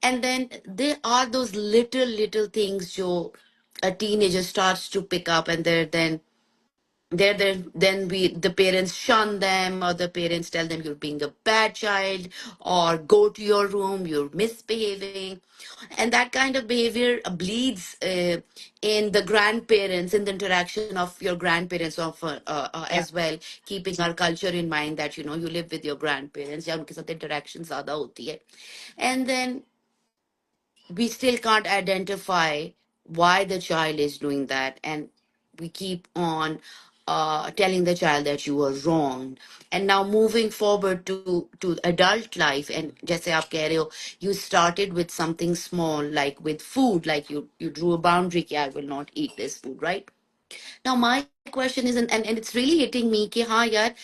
[SPEAKER 1] And then there are those little things Joe a teenager starts to pick up, and then we the parents shun them, or the parents tell them you're being a bad child, or go to your room, you're misbehaving. And that kind of behavior bleeds in the grandparents, in the interaction of your grandparents of
[SPEAKER 2] या
[SPEAKER 1] as well, keeping our culture in mind that you live with your grandparents, या उनके साथ interaction ज़्यादा होती है. And then we still can't identify why the child is doing that, and we keep on telling the child that you are wrong. And now moving forward to adult life, and जैसे आप कह रहे हो, you started with something small, like with food, like you drew a boundary कि I will not eat this food, right? Now my question is, and it's really hitting me कि हाँ यार,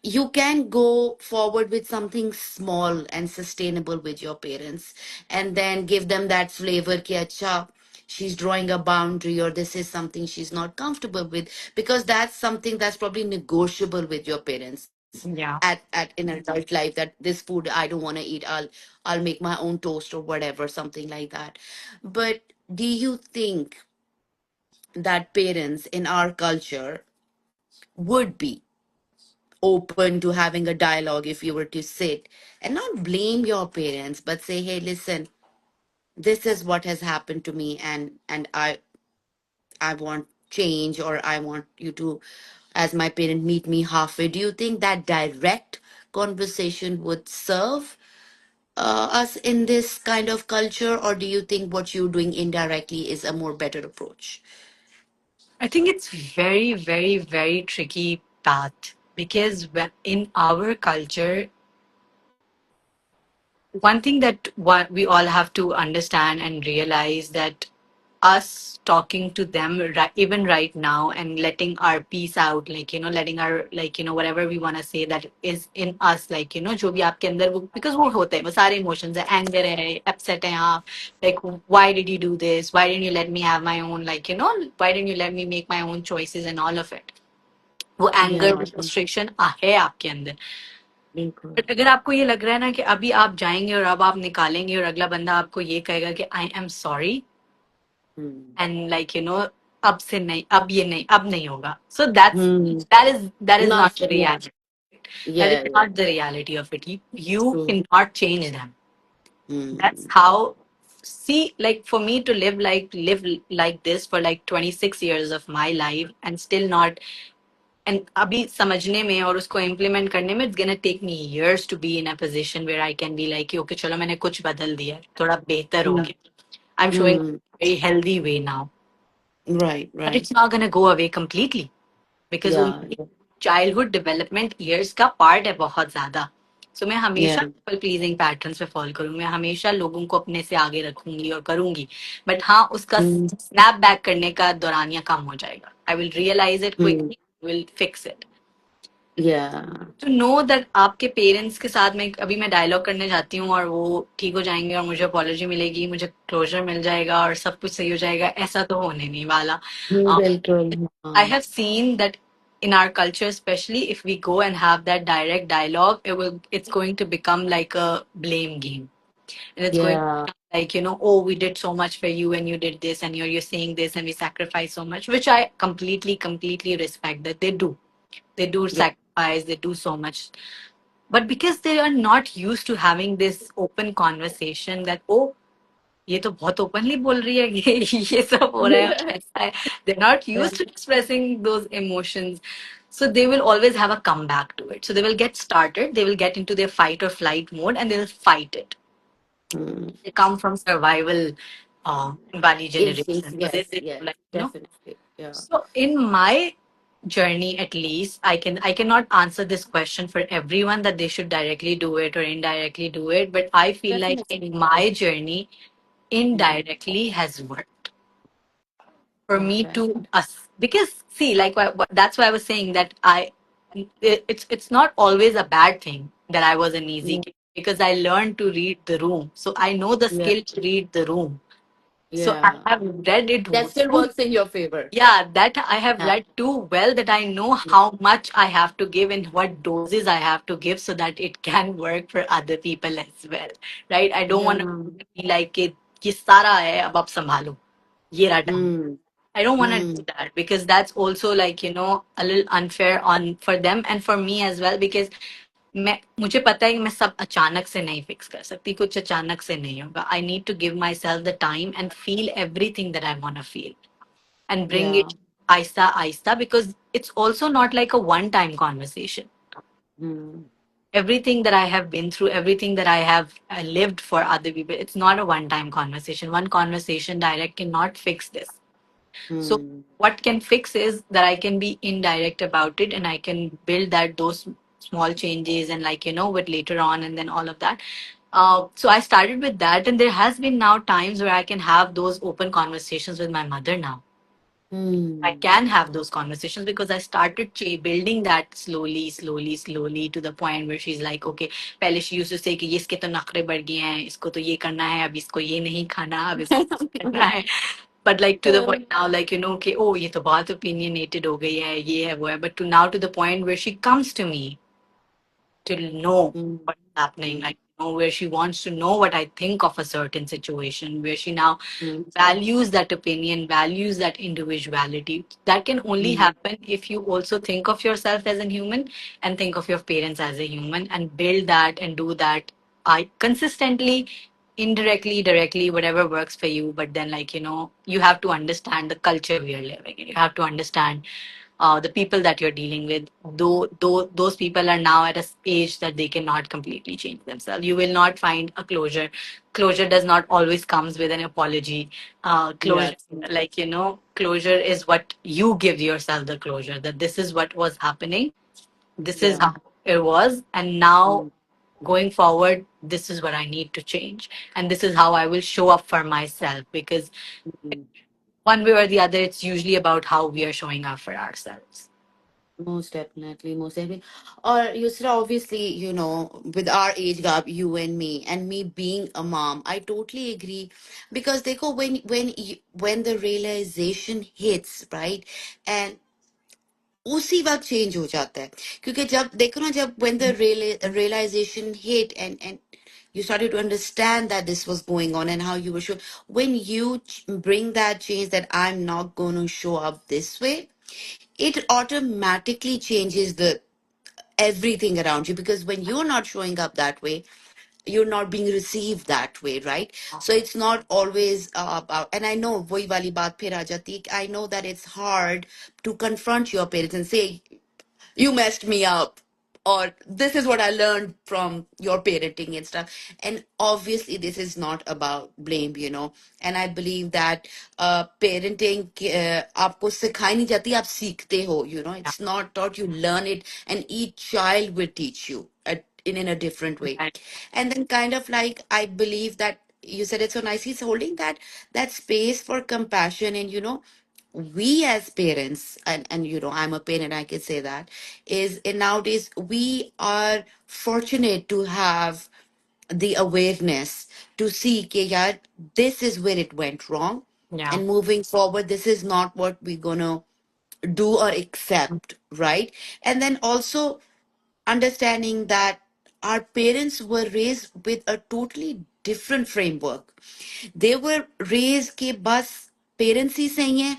[SPEAKER 1] you can go forward with something small and sustainable with your parents, and then give them that flavor कि अच्छा, she's drawing a boundary, or this is something she's not comfortable with, because that's something that's probably negotiable with your parents
[SPEAKER 2] या
[SPEAKER 1] at in adult life, that this food I don't want to eat, I'll make my own toast or whatever, something like that. But do you think that parents in our culture would be open to having a dialogue if you were to sit and not blame your parents, but say, hey, listen, this is what has happened to me, and I want change, or I want you to, as my parent, meet me halfway. Do you think that direct conversation would serve us in this kind of culture, or do you think what you're doing indirectly is a more better approach?
[SPEAKER 2] I think it's very, very, very tricky path, because in our culture, one thing that what we all have to understand and realize that us talking to them even right now and letting our piece out, like letting our, like whatever we want to say that is in us, like जो भी आपके अंदर वो, because वो होते हैं, वो सारे emotions है, anger है, upset है आप, like why did you do this, why didn't you let me have my own, like why didn't you let me make my own choices and all of it, वो
[SPEAKER 1] Yeah,
[SPEAKER 2] anger frustration है आपके अंदर.
[SPEAKER 1] बिल्कुल.
[SPEAKER 2] But अगर आपको ये लग रहा है ना कि अभी आप जाएंगे और अब आप निकालेंगे और अगला बंदा आपको ये कहेगा कि I am sorry
[SPEAKER 1] Hmm.
[SPEAKER 2] And like अब से नहीं, अब ये नहीं, अब नहीं होगा, सो
[SPEAKER 1] Hmm.
[SPEAKER 2] That is
[SPEAKER 1] Not,
[SPEAKER 2] not the
[SPEAKER 1] yeah,
[SPEAKER 2] reality. That is
[SPEAKER 1] yeah, yeah.
[SPEAKER 2] not the reality of it. You
[SPEAKER 1] True.
[SPEAKER 2] cannot change them. That's
[SPEAKER 1] Hmm.
[SPEAKER 2] how. See, like for me to live like this for like 26 years of my life and still not, and अभी समझने में और उसको implement करने में, it's gonna take me years to be in a position where I can be like, okay, चलो मैंने कुछ बदल दिया, थोड़ा बेहतर हो
[SPEAKER 1] Hmm.
[SPEAKER 2] गया. I'm showing
[SPEAKER 1] Hmm.
[SPEAKER 2] a very healthy way now,
[SPEAKER 1] Right,
[SPEAKER 2] but
[SPEAKER 1] right.
[SPEAKER 2] it's not gonna go away completely. Because वो
[SPEAKER 1] Yeah,
[SPEAKER 2] चाइल्डहुड डेवलपमेंट ईयर्स का पार्ट है बहुत ज्यादा. सो मैं हमेशा
[SPEAKER 1] yeah.
[SPEAKER 2] पीपल प्लीजिंग पैटर्न्स पे फॉलो करूंगी, मैं हमेशा लोगों को अपने से आगे रखूंगी और करूंगी, बट हाँ उसका
[SPEAKER 1] Hmm.
[SPEAKER 2] स्नैप बैक करने का दौरानिया कम हो जाएगा. I will realise it
[SPEAKER 1] Hmm.
[SPEAKER 2] Quickly, will fix it.
[SPEAKER 1] Yeah.
[SPEAKER 2] To know that आपके पेरेंट्स के साथ में अभी मैं डायलॉग करने जाती हूँ और वो ठीक हो जाएंगे और मुझे अपॉलॉजी मिलेगी, मुझे क्लोजर मिल जाएगा और सब कुछ सही हो जाएगा, ऐसा तो होने नहीं वाला.
[SPEAKER 1] बिल्कुल.
[SPEAKER 2] I
[SPEAKER 1] हाँ.
[SPEAKER 2] have seen that in our culture, especially if we go and have that direct dialogue, it's going to become like a blame game. And it's going to
[SPEAKER 1] Yeah.
[SPEAKER 2] become like, oh, we did so much for you and you did this and you're saying this and we sacrificed so much, which I completely respect that they do. They do
[SPEAKER 1] Yeah.
[SPEAKER 2] sacrifice, they do so much. But because they are not used to having this open conversation that, oh, ये तो बहुत openly बोल रही है, ये सब हो रहा है, ऐसा है. They're not
[SPEAKER 1] Yeah.
[SPEAKER 2] used to expressing those emotions, so they will always have a comeback to it. So they will get started, they will get into their fight or flight mode and they will fight it.
[SPEAKER 1] Hmm.
[SPEAKER 2] They come from survival Bali
[SPEAKER 1] Instincts.
[SPEAKER 2] generation, so
[SPEAKER 1] Yes,
[SPEAKER 2] they
[SPEAKER 1] yes,
[SPEAKER 2] like
[SPEAKER 1] definitely. Yeah.
[SPEAKER 2] so in my journey, at least I cannot answer this question for everyone that they should directly do it or indirectly do it, but I feel like
[SPEAKER 1] Definitely.
[SPEAKER 2] in my journey
[SPEAKER 1] Hmm.
[SPEAKER 2] indirectly has worked for me
[SPEAKER 1] Okay.
[SPEAKER 2] to us, because see, like that's why I was saying that it's not always a bad thing that I was an easy
[SPEAKER 1] Mm.
[SPEAKER 2] kid, because I learned to read the room, so I know the
[SPEAKER 1] Yeah.
[SPEAKER 2] skill to read the room. So I
[SPEAKER 1] Yeah.
[SPEAKER 2] have read it
[SPEAKER 1] That still
[SPEAKER 2] too.
[SPEAKER 1] works in your favor.
[SPEAKER 2] Yeah, that I have
[SPEAKER 1] Yeah.
[SPEAKER 2] read too well, that I know how much I have to give and what doses I have to give so that it can work for other people as well. Right? I don't want to
[SPEAKER 1] Yeah.
[SPEAKER 2] be like कि ये सारा है अब आप संभालो, ये रहा time.
[SPEAKER 1] Mm.
[SPEAKER 2] I don't want to do
[SPEAKER 1] Mm.
[SPEAKER 2] that because that's also like a little unfair on for them and for me as well, because मैं मुझे पता है कि मैं सब अचानक से नहीं फिक्स कर सकती, कुछ अचानक से नहीं होगा. I need to give myself the time and feel everything that I want to feel and bring
[SPEAKER 1] Yeah.
[SPEAKER 2] it aista aista, because it's also not like a one time conversation.
[SPEAKER 1] Mm.
[SPEAKER 2] Everything that I have been through, everything that I have lived for other people, it's not a one time conversation. One conversation direct cannot fix this. So
[SPEAKER 1] Mm.
[SPEAKER 2] what can fix is that I can be indirect about it and I can build that those small changes and like with later on and then all of that. So I started with that, and there has been now times where I can have those open conversations with my mother now. I
[SPEAKER 1] Mm.
[SPEAKER 2] can have those conversations because I started building that slowly to the point where she's like, okay, पहले she used to say कि ये इसके तो नखरे बढ़ गए हैं, इसको तो ये करना है, अब इसको ये नहीं खाना, अब इसको करना है. But like to the point now, like okay, oh ये तो बहुत opinionated हो गई है, ये है वो है, but to now to the point where she comes to me to know
[SPEAKER 1] Mm.
[SPEAKER 2] what's happening,
[SPEAKER 1] Mm.
[SPEAKER 2] like where she wants to know what I think of a certain situation, where she now
[SPEAKER 1] Mm.
[SPEAKER 2] values that opinion, values that individuality. That can only
[SPEAKER 1] Mm.
[SPEAKER 2] happen if you also think of yourself as a human and think of your parents as a human and build that and do that. I consistently, indirectly, directly, whatever works for you. But then, like, you have to understand the culture we are living in. You have to understand the people that you're dealing with, though those people are now at a stage that they cannot completely change themselves. You will not find a closure. Closure does not always comes with an apology. Closure,
[SPEAKER 1] Yes.
[SPEAKER 2] like closure is what you give yourself the closure, that this is what was happening, this is
[SPEAKER 1] Yeah.
[SPEAKER 2] how it was, and now
[SPEAKER 1] Mm.
[SPEAKER 2] going forward, this is what I need to change. And this is how I will show up for myself. Because one way or the other, it's usually about how we are showing up for ourselves.
[SPEAKER 1] Most definitely, most definitely. Or Yusra, obviously, with our age gap, you and me being a mom, I totally agree. Because देखो, when the realization hits, right, and उसी वक्त change हो जाता है, क्योंकि जब देखो ना, जब when the realization hit, and you started to understand that this was going on and how you were sure, when you bring that change that I'm not going to show up this way, it automatically changes the everything around you, because when you're not showing up that way, you're not being received that way, right? So it's not always about, and I know वही वाली बात फिर आ जाती है, I know that it's hard to confront your parents and say, you messed me up, or this is what I learned from your parenting and stuff. And obviously this is not about blame. And I believe that parenting आपको सिखाई नहीं जाती, आप सीखते हो.
[SPEAKER 2] Yeah.
[SPEAKER 1] It's not taught, you learn it, and each child will teach you in a different way.
[SPEAKER 2] Right.
[SPEAKER 1] And then kind of like, I believe that you said it so nicely, it's holding that space for compassion. And we as parents, and I'm a parent, I can say that, is in nowadays we are fortunate to have the awareness to see कि यार, this is where it went wrong,
[SPEAKER 2] Yeah.
[SPEAKER 1] and moving forward, this is not what we're gonna do or accept, right? And then also understanding that our parents were raised with a totally different framework. They were raised के बस parents ही सही हैं,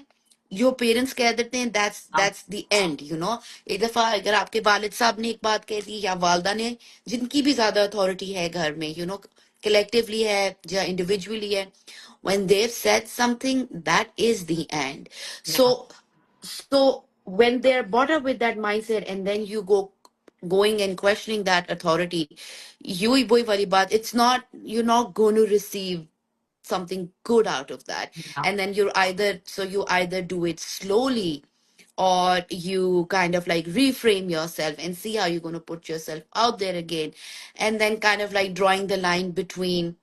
[SPEAKER 1] जो parents कह देते हैं, that's the end. एक दफा अगर आपके वालिद साहब ने एक बात कह दी, या वालदा ने, जिनकी भी ज्यादा अथॉरिटी है घर में, collectively है या individually है, when they've said something, that is the end.
[SPEAKER 2] Yeah.
[SPEAKER 1] So when they're brought up with that mindset, and then you going and questioning that authority, you ही वही वाली बात, it's not, you're not going to receive something good out of that.
[SPEAKER 2] Yeah.
[SPEAKER 1] And then you either do it slowly, or you kind of like reframe yourself and see how you're going to put yourself out there again. And then kind of like drawing the line between,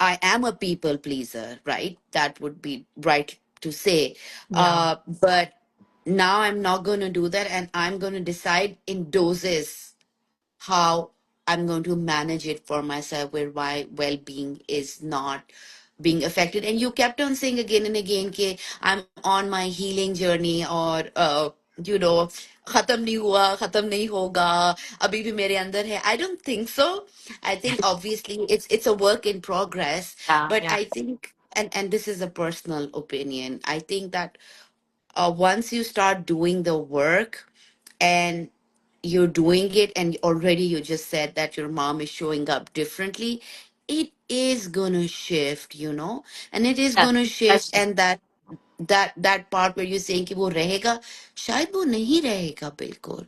[SPEAKER 1] I am a people pleaser, right? That would be right to say.
[SPEAKER 2] Yeah.
[SPEAKER 1] But now I'm not going to do that, and I'm going to decide in doses how I'm going to manage it for myself, where my well-being is not being affected. And you kept on saying again and again, "Ke I'm on my healing journey," or you know, "खत्म नहीं हुआ, खत्म नहीं होगा, अभी भी मेरे अंदर है." I don't think so. I think obviously it's a work in progress,
[SPEAKER 2] Yeah.
[SPEAKER 1] but
[SPEAKER 2] Yeah.
[SPEAKER 1] I think, and this is a personal opinion, I think that once you start doing the work, and you're doing it, and already you just said that your mom is showing up differently, it is gonna shift. And it is
[SPEAKER 2] That's,
[SPEAKER 1] gonna shift.
[SPEAKER 2] that's
[SPEAKER 1] And that part where you're saying कि वो रहेगा, शायद वो नहीं रहेगा बिल्कुल.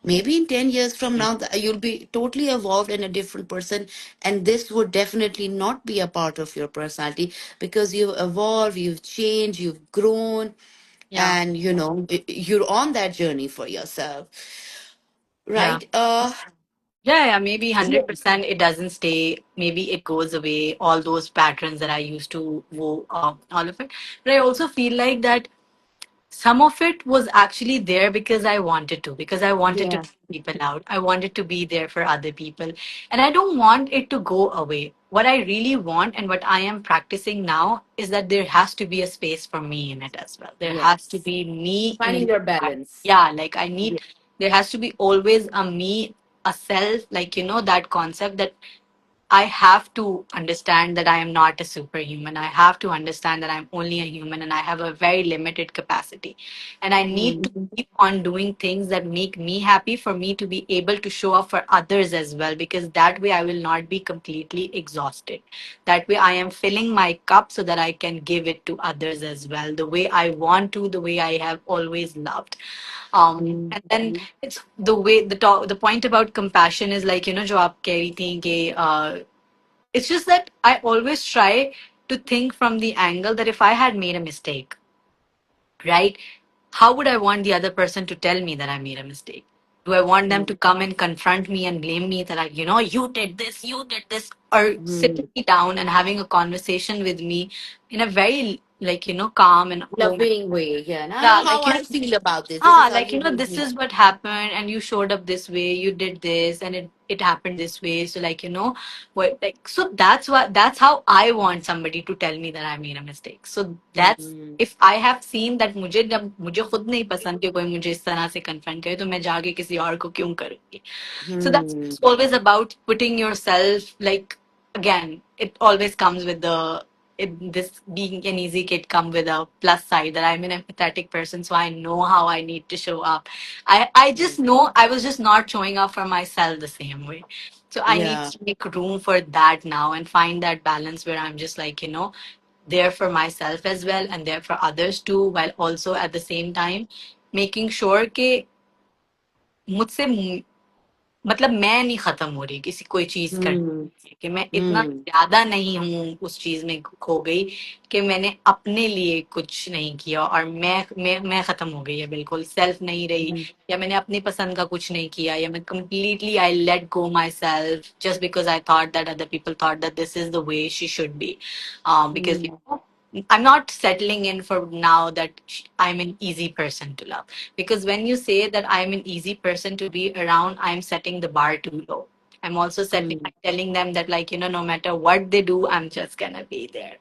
[SPEAKER 1] Maybe in 10 years from now, you'll be totally evolved and a different person, and this would definitely not be a part of your personality, because you've evolved, you've changed, you've grown,
[SPEAKER 2] yeah.
[SPEAKER 1] and you're on that journey for yourself,
[SPEAKER 2] Yeah.
[SPEAKER 1] right?
[SPEAKER 2] Yeah, yeah, maybe
[SPEAKER 1] Yeah.
[SPEAKER 2] 100% it doesn't stay. Maybe it goes away, all those patterns that I used to, all of it. But I also feel like that some of it was actually there because I wanted to, because I wanted to
[SPEAKER 1] Yeah.
[SPEAKER 2] help people out. I wanted to be there for other people. And I don't want it to go away. What I really want and what I am practicing now is that there has to be a space for me in it as well. There has to
[SPEAKER 1] Yes.
[SPEAKER 2] be me
[SPEAKER 1] Finding
[SPEAKER 2] in,
[SPEAKER 1] your balance.
[SPEAKER 2] yeah, like
[SPEAKER 1] Yeah.
[SPEAKER 2] there has to be always a me, a self, like, that concept that I have to understand that I am not a superhuman. I have to understand that I'm only a human and I have a very limited capacity. And I need to
[SPEAKER 1] Mm.
[SPEAKER 2] keep on doing things that make me happy for me to be able to show up for others as well, because that way I will not be completely exhausted. That way I am filling my cup so that I can give it to others as well, the way I want to, the way I have always loved.
[SPEAKER 1] Mm.
[SPEAKER 2] And then it's the way the point about compassion is like, जो आप कह रही थी कि it's just that I always try to think from the angle that if I had made a mistake, right? How would I want the other person to tell me that I made a mistake? Do I want them to come and confront me and blame me that, like, you did this, or
[SPEAKER 1] Hmm.
[SPEAKER 2] sitting me down and having a conversation with me in a very, like, calm and, oh,
[SPEAKER 1] Loving way. Yeah. And I
[SPEAKER 2] yeah,
[SPEAKER 1] know how
[SPEAKER 2] like,
[SPEAKER 1] I feel about this. This is how
[SPEAKER 2] like,
[SPEAKER 1] you make
[SPEAKER 2] this
[SPEAKER 1] me
[SPEAKER 2] is
[SPEAKER 1] feel.
[SPEAKER 2] what happened, and you showed up this way, you did this, and it happened this way. So, like, what, like, so that's how I want somebody to tell me that I made a mistake. So that's,
[SPEAKER 1] Hmm.
[SPEAKER 2] if I have seen that मुझे जब मुझे खुद नहीं पसंद कि कोई मुझे इस तरह से कन्फ्रंट करे, तो मैं जाके किसी और को क्यों करूंगी? So that's
[SPEAKER 1] Hmm.
[SPEAKER 2] always about putting yourself, like, again, it always comes with this being an easy kid come with a plus side that I'm an empathetic person, so I know how I need to show up. I just know I was just not showing up for myself the same way. So I need
[SPEAKER 1] Yeah.
[SPEAKER 2] to make room for that now and find that balance where I'm just like, there for myself as well and there for others too, while also at the same time making sure कि मुझसे मतलब मैं नहीं खत्म हो रही किसी कोई चीज
[SPEAKER 1] Hmm.
[SPEAKER 2] करने कि मैं इतना
[SPEAKER 1] Hmm.
[SPEAKER 2] ज्यादा नहीं हूँ उस चीज में खो गई कि मैंने अपने लिए कुछ नहीं किया और मैं खत्म हो गई है, बिल्कुल सेल्फ नहीं रही,
[SPEAKER 1] Hmm.
[SPEAKER 2] या मैंने अपनी पसंद का कुछ नहीं किया, या मैं completely I let go myself just because I thought that other people thought that this is the way she should be, because
[SPEAKER 1] Hmm.
[SPEAKER 2] I'm not settling in for now that I'm an easy person to love, because when you say that I'm an easy person to be around, I'm setting the bar too low. I'm also
[SPEAKER 1] Hmm.
[SPEAKER 2] telling them that, like, no matter what they do, I'm just gonna be there.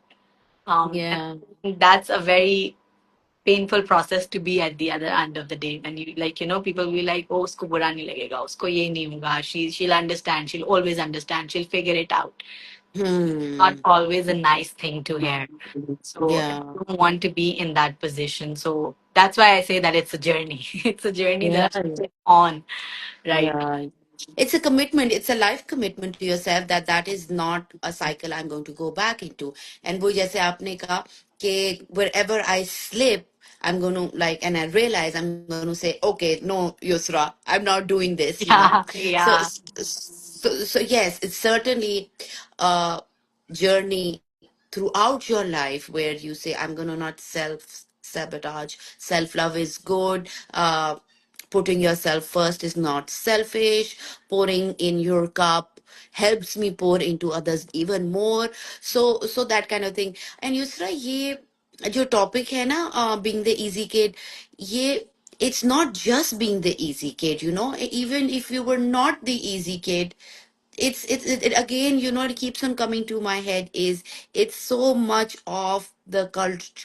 [SPEAKER 1] Yeah.
[SPEAKER 2] And that's a very painful process to be at the other end of the day. When you, like, people will be like, oh, usko bura nahi lagega, usko ye nahi hoga. She'll understand. She'll always understand. She'll figure it out. Not
[SPEAKER 1] Hmm.
[SPEAKER 2] always a nice thing to hear. So I
[SPEAKER 1] Yeah.
[SPEAKER 2] don't want to be in that position. So that's why I say that it's a journey. It's a journey
[SPEAKER 1] Yeah.
[SPEAKER 2] that I'm on, right?
[SPEAKER 1] Yeah. It's a commitment. It's a life commitment to yourself that that is not a cycle I'm going to go back into. And वो जैसे आपने कहा कि wherever I slip, I'm going to like, and I realize I'm going to say, okay, no, Yusra, I'm not doing this, you know.
[SPEAKER 2] Yeah,
[SPEAKER 1] So,
[SPEAKER 2] yeah,
[SPEAKER 1] so yes, it's certainly a journey throughout your life where you say, I'm going to not self sabotage. Self love is good. Putting yourself first is not selfish. Pouring in your cup helps me pour into others even more. So that kind of thing. And Yusra, ये जो topic है ना, being the easy kid, ये it's not just being the easy kid, you know. Even if you were not the easy kid, it again, you know, it keeps on coming to my head is it's so much of the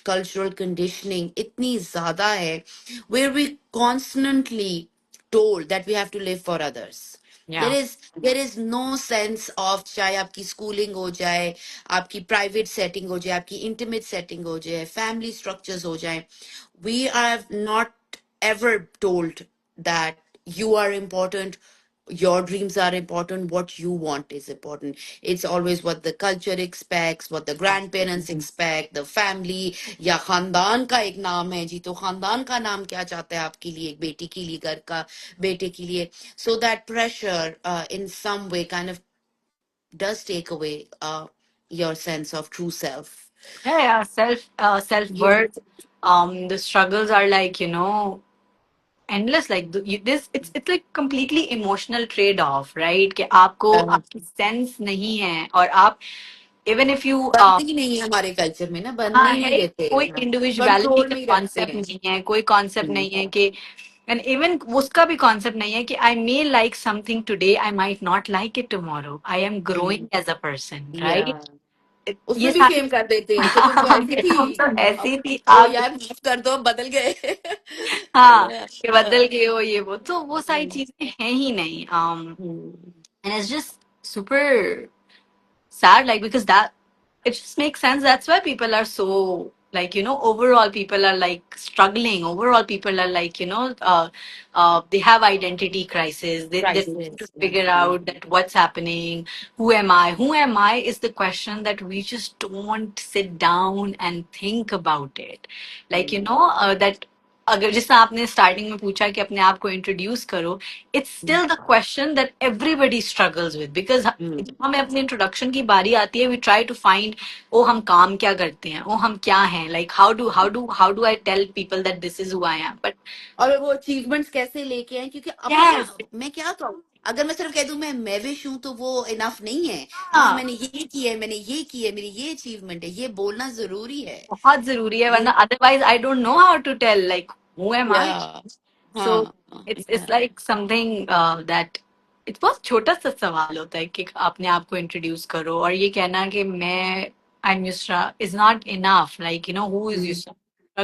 [SPEAKER 1] cultural conditioning itni zyada hai, where we constantly told that we have to live for others. there
[SPEAKER 2] yeah.
[SPEAKER 1] is there is no sense of चाहे आपकी schooling हो जाए, आपकी private setting हो जाए, आपकी intimate setting हो जाए, family structures हो जाए, we are not ever told that you are important, your dreams are important, what you want is important. It's always what the culture expects, what the grandparents expect, the family, या खानदान का एक नाम है जी, तो खानदान का नाम क्या चाहता है आपके लिए, एक बेटी के लिए, घर का बेटे के लिए. So that pressure in some way kind of does take away your sense of true self.
[SPEAKER 2] Yeah, yeah. Self
[SPEAKER 1] Yeah.
[SPEAKER 2] worth. The struggles are like, endless. Like this, it's like completely emotional trade off, right? कि आपको
[SPEAKER 1] uh,
[SPEAKER 2] आपकी sense नहीं है और आप, even if you
[SPEAKER 1] बनते ही नहीं है हमारे कल्चर में ना, बनने
[SPEAKER 2] हाँ
[SPEAKER 1] ही
[SPEAKER 2] है,
[SPEAKER 1] नहीं देते,
[SPEAKER 2] कोई इंडिविजुअलिटी
[SPEAKER 1] कंट्रोल
[SPEAKER 2] का
[SPEAKER 1] में ही रखते
[SPEAKER 2] कॉन्सेप्ट
[SPEAKER 1] हैं.
[SPEAKER 2] नहीं है, कोई कॉन्सेप्ट
[SPEAKER 1] Hmm.
[SPEAKER 2] नहीं है कि, एंड इवन उसका भी कॉन्सेप्ट नहीं है कि I may like something today, I might not like it tomorrow, I am
[SPEAKER 1] Hmm.
[SPEAKER 2] Growing as a person,
[SPEAKER 1] Yeah.
[SPEAKER 2] Right? ये
[SPEAKER 1] उसमें भी
[SPEAKER 2] सारी
[SPEAKER 1] फेम कर देते हैं कि तुम तो ऐसी थी,
[SPEAKER 2] हम तो
[SPEAKER 1] अब
[SPEAKER 2] ऐसी थी
[SPEAKER 1] ओ
[SPEAKER 2] आप।
[SPEAKER 1] यार माफ कर दो, बदल गए.
[SPEAKER 2] हाँ,
[SPEAKER 1] Yeah.
[SPEAKER 2] कि बदल गए हो ये वो, तो वो सारी
[SPEAKER 1] Hmm.
[SPEAKER 2] चीजें हैं ही नहीं,
[SPEAKER 1] Hmm.
[SPEAKER 2] And it's just super sad, like, because that, it just makes sense. That's why people are so, like, overall people are like struggling, overall people are like, they have identity crisis, they're trying to
[SPEAKER 1] Crisis. Yeah.
[SPEAKER 2] figure
[SPEAKER 1] Hmm.
[SPEAKER 2] out that what's happening, who am I is the question that we just don't sit down and think about it, like,
[SPEAKER 1] Hmm.
[SPEAKER 2] that अगर जैसे आपने starting में पूछा कि अपने आप को introduce करो, it's still the question that everybody struggles with, because
[SPEAKER 1] hmm,
[SPEAKER 2] जब हमें अपने इंट्रोडक्शन की बारी आती है, we try to find oh हम काम क्या करते हैं, ओ हम क्या हैं, like how do I tell people that this is who I am, but
[SPEAKER 1] और वो अचीवमेंट्स कैसे लेके आए, क्योंकि अब पता
[SPEAKER 2] यस,
[SPEAKER 1] है मैं क्या कहूँ, अगर मैं सिर्फ कह दूं मैं मैविश हूं तो वो इनफ नहीं है। हाँ
[SPEAKER 2] हाँ,
[SPEAKER 1] मैंने ये किया है, मैंने ये किया है, मेरी ये अचीवमेंट है, ये बोलना जरूरी है।
[SPEAKER 2] बहुत जरूरी है,
[SPEAKER 1] ये
[SPEAKER 2] वरना otherwise I don't know how to tell like who am
[SPEAKER 1] या
[SPEAKER 2] आई। सो
[SPEAKER 1] हाँ
[SPEAKER 2] it's like something that it's बहुत छोटा सा सवाल होता है कि अपने आप को इंट्रोड्यूस करो, और ये कहना कि मैं I am Yusra is not enough, like who is Yusra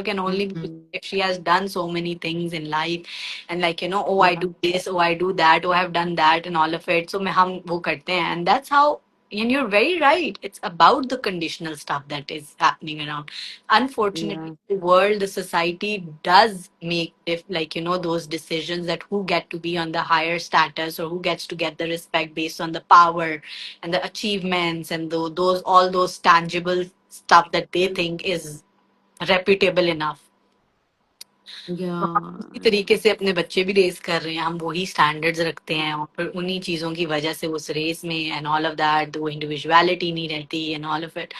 [SPEAKER 2] can only be if she has done so many things in life, and like oh I do this, oh I do that, oh I have done that and all of it, so मैं हम वो करते हैं, and that's how, and you're very right, it's about the conditional stuff that is happening around. Unfortunately, the world, the society does make like those decisions that who get to be on the higher status or who gets to get the respect based on the power and the achievements and those all those tangible stuff that they think is reputable enough.
[SPEAKER 1] या
[SPEAKER 2] तो हम उसी तरीके से अपने बच्चे भी race कर रहे हैं, हम वही स्टैंडर्ड्स रखते हैं, और फिर उन्हीं चीजों की वजह से उस रेस में एंड ऑल ऑफ दैट वो इंडिविजुअलिटी नहीं रहती and all of it.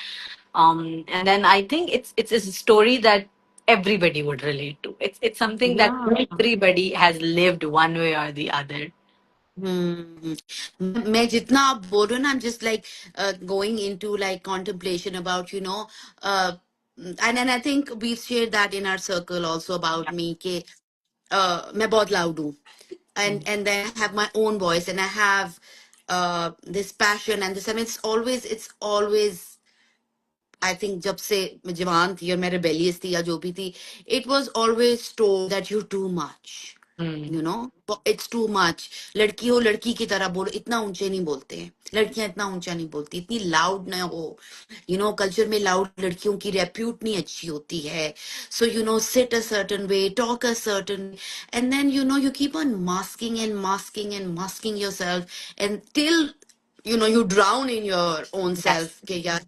[SPEAKER 2] And then I think it's a story that everybody would relate to. It's something that
[SPEAKER 1] या
[SPEAKER 2] everybody has lived one way or the other.
[SPEAKER 1] हम्म, मैं जितना आप बोल रहे हो ना, I'm just like going into like contemplation about and I think we've shared that in our circle also about
[SPEAKER 2] Yeah.
[SPEAKER 1] me कि मैं बहुत loud हूँ,
[SPEAKER 2] Mm.
[SPEAKER 1] and then I have my own voice and I have this passion and this, I mean it's always I think जब से मैं जवान थी और मैं rebellious थी या जो भी थी, it was always told that you're too much,
[SPEAKER 2] Mm.
[SPEAKER 1] It's too much. लड़की हो लड़की की तरह बोलो, इतना ऊंचे नहीं बोलते हैं लड़कियां, इतना ऊंचा नहीं बोलती, इतनी लाउड ना हो। कल्चर में लाउड लड़कियों की रेप्यूट नहीं अच्छी होती है। So sit a certain way, talk a certain, and then you keep on masking and masking and masking yourself, and till you drown in your own
[SPEAKER 2] Yes.
[SPEAKER 1] self कि यार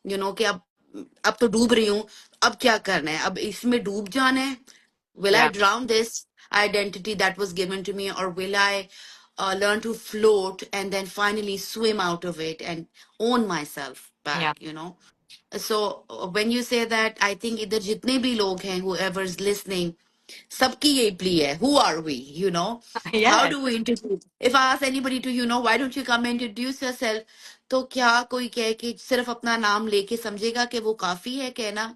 [SPEAKER 1] कि अब तो डूब रही हूँ, अब क्या करना है, अब इसमें डूब जाना है, will I
[SPEAKER 2] Yeah.
[SPEAKER 1] drown this identity that was given to me, or will I learn to float and then finally swim out of it and own myself
[SPEAKER 2] Yeah.
[SPEAKER 1] back. So when you say that, I think इधर जितने भी लोग हैं, whoever is listening, सबकी यही plea है, who are we. How
[SPEAKER 2] Yes.
[SPEAKER 1] do we introduce? If I ask anybody to why don't you come and introduce yourself, तो क्या कोई कहे कि सिर्फ अपना नाम लेके समझेगा कि वो काफी है कहना,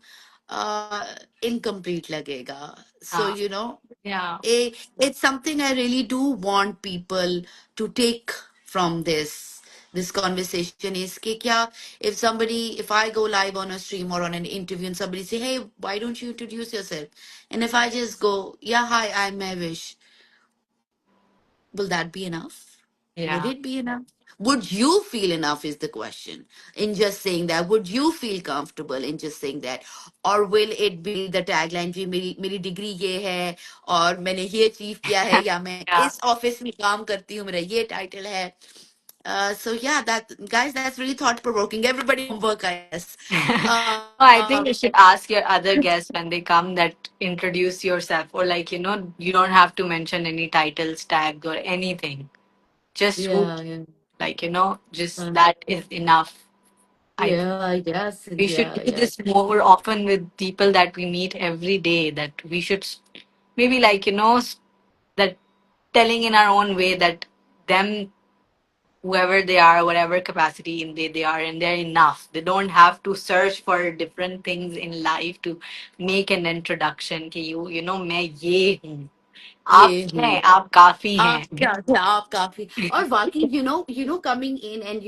[SPEAKER 1] इनकम्प्लीट लगेगा. So
[SPEAKER 2] Uh, yeah.
[SPEAKER 1] it's something I really do want people to take from this conversation is कि क्या, if I go live on a stream or on an interview and somebody say, hey, why don't you introduce yourself, and if I just go, yeah, hi, I'm Mavish, will that be enough? Would
[SPEAKER 2] Yeah.
[SPEAKER 1] it be enough? Would you feel enough is the question in just saying that? Would you feel comfortable in just saying that? Or will it be the tagline कि मेरी degree ये है और मैंने ये achieve किया है, या मैं
[SPEAKER 2] Yeah.
[SPEAKER 1] इस ऑफिस में काम करती हूँ, मेरा ये टाइटल है. So yeah, that guys, that's really thought provoking. Everybody homework, I guess.
[SPEAKER 2] I think you should ask your other guests when they come that introduce yourself, or like you don't have to mention any titles, tag, or anything. Just who,
[SPEAKER 1] Yeah, yeah.
[SPEAKER 2] like just
[SPEAKER 1] Uh,
[SPEAKER 2] that is enough. I
[SPEAKER 1] yeah, yes,
[SPEAKER 2] we should
[SPEAKER 1] yeah,
[SPEAKER 2] do
[SPEAKER 1] yeah.
[SPEAKER 2] this more often with people that we meet every day. That we should maybe like that telling in our own way that them, whoever they are, whatever capacity in they are, and they're enough. They don't have to search for different things in life to make an introduction कि मैं ये हूँ, आप
[SPEAKER 1] ये हूँ.
[SPEAKER 2] हैं, आप काफी
[SPEAKER 1] आप
[SPEAKER 2] हैं.
[SPEAKER 1] क्या क्या आप काफी, और वाकई coming in, and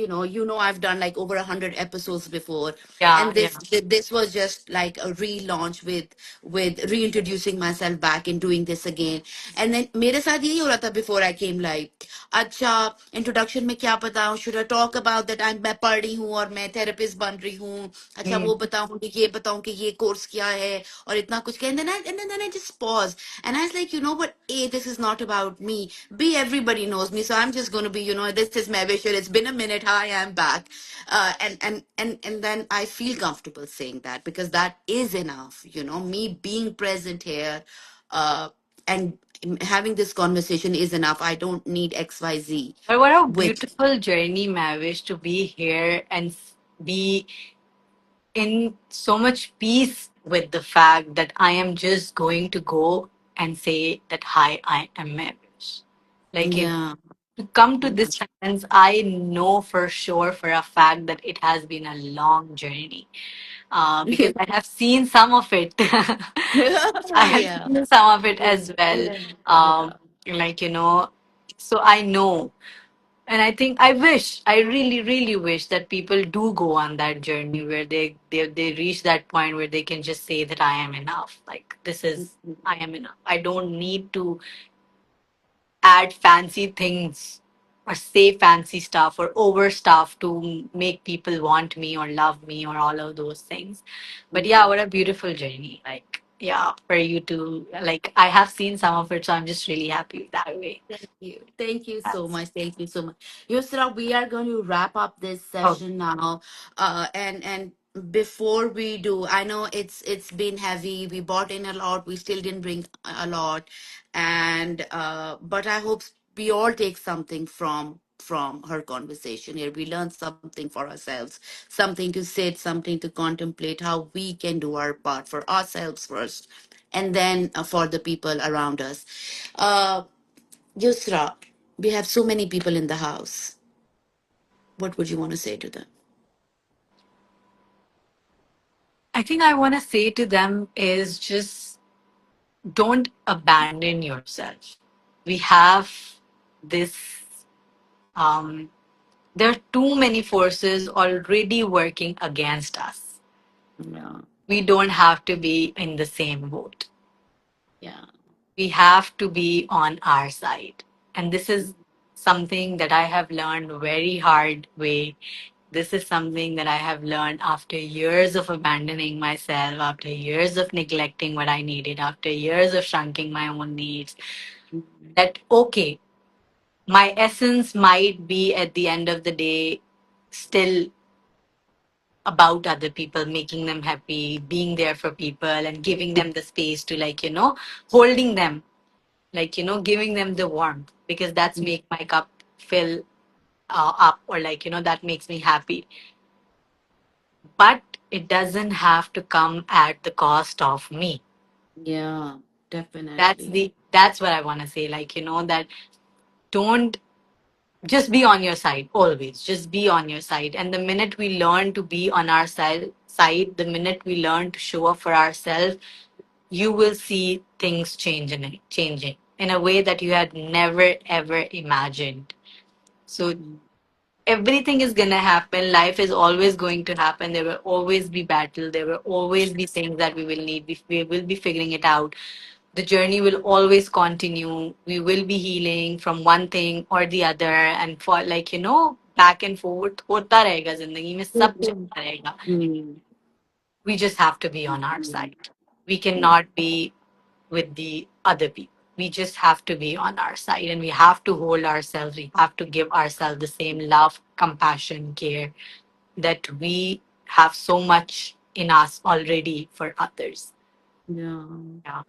[SPEAKER 1] I've done like over 100 episodes before,
[SPEAKER 2] Yeah,
[SPEAKER 1] and
[SPEAKER 2] yeah.
[SPEAKER 1] this was just like a relaunch with reintroducing myself back and doing this again. And then मेरे साथ यही हो रहा था before I came live. अच्छा, introduction में क्या बताऊं, should I talk about that मैं पढ़ रही हूँ और मैं therapist बन रही हूँ, अच्छा
[SPEAKER 2] Mm,
[SPEAKER 1] वो बताऊं कि ये बताऊं कि ये कोर्स क्या है और इतना कुछ क्या, and then I just pause, and I was like, what, this is not about me. Everybody knows me, so I'm just going to be, this is Mevishir. It's been a minute. Hi, I'm back. And then I feel comfortable saying that because that is enough. Me being present here, uh, and having this conversation is enough. I don't need XYZ
[SPEAKER 2] But what a
[SPEAKER 1] with.
[SPEAKER 2] beautiful journey, Mavish, to be here and be in so much peace with the fact that I am just going to go and say that, hi, I am Mavish. Like,
[SPEAKER 1] Yeah.
[SPEAKER 2] to come to
[SPEAKER 1] Yeah.
[SPEAKER 2] this sentence, I know for sure, for a fact, that it has been a long journey, because I have seen some of it. I have
[SPEAKER 1] Yeah.
[SPEAKER 2] seen some of it
[SPEAKER 1] Yeah.
[SPEAKER 2] as well.
[SPEAKER 1] Yeah.
[SPEAKER 2] Like, so I know. And I think I really, really wish that people do go on that journey where they reach that point where they can just say that I am enough. Like, this is, I am enough. I don't need to add fancy things or say fancy stuff or over stuff to make people want me or love me or all of those things. But yeah, what a beautiful journey. Like, yeah, for you to, like, I have seen some of it, so I'm just really happy that way.
[SPEAKER 1] Thank you. Thank you so
[SPEAKER 2] That's,
[SPEAKER 1] much. Thank you so much. Yusra, we are going to wrap up this
[SPEAKER 2] oh,
[SPEAKER 1] session now. And before we do, I know it's been heavy. We bought in a lot. We still didn't bring a lot. And but I hope we all take something from her conversation here. We learn something for ourselves, something to sit, something to contemplate how we can do our part for ourselves first, and then for the people around us. Uh, Yusra, we have so many people in the house. What would you want to say to them?
[SPEAKER 2] I think I want to say to them is just don't abandon yourself. We have this, um, there are too many forces already working against us.
[SPEAKER 1] Yeah,
[SPEAKER 2] We don't have to be in the same boat.
[SPEAKER 1] yeah,
[SPEAKER 2] We have to be on our side. And this is something that I have learned very hard way. This is something that I have learned after years of abandoning myself, after years of neglecting what I needed, after years of shunking my own needs.
[SPEAKER 1] mhm,
[SPEAKER 2] That, okay, my essence might be at the end of the day still about other people, making them happy, being there for people, and giving them the space to, like, holding them, like, giving them the warmth, because that's make my cup fill up, or, like, that makes me happy. But it doesn't have to come at the cost of me.
[SPEAKER 1] yeah,
[SPEAKER 2] That's
[SPEAKER 1] definitely.
[SPEAKER 2] the that's what I want to say. Like, that don't just be on your side always. Just be on your side. And the minute we learn to be on our side, the minute we learn to show up for ourselves, you will see things changing in a way that you had never ever imagined. So
[SPEAKER 1] Mhm,
[SPEAKER 2] everything is gonna happen. Life is always going to happen. There will always be battle. There will always be things that we will need. We will be figuring it out. The journey will always continue. We will be healing from one thing or the other, and for, like, back and forth होता रहेगा जिंदगी में, सब चलता रहेगा.
[SPEAKER 1] mhm,
[SPEAKER 2] We just have to be on our side. We cannot be with the other people. We just have to be on our side, and we have to hold ourselves. We have to give ourselves the same love, compassion, care that we have so much in us already for others.
[SPEAKER 1] yeah.
[SPEAKER 2] Yeah.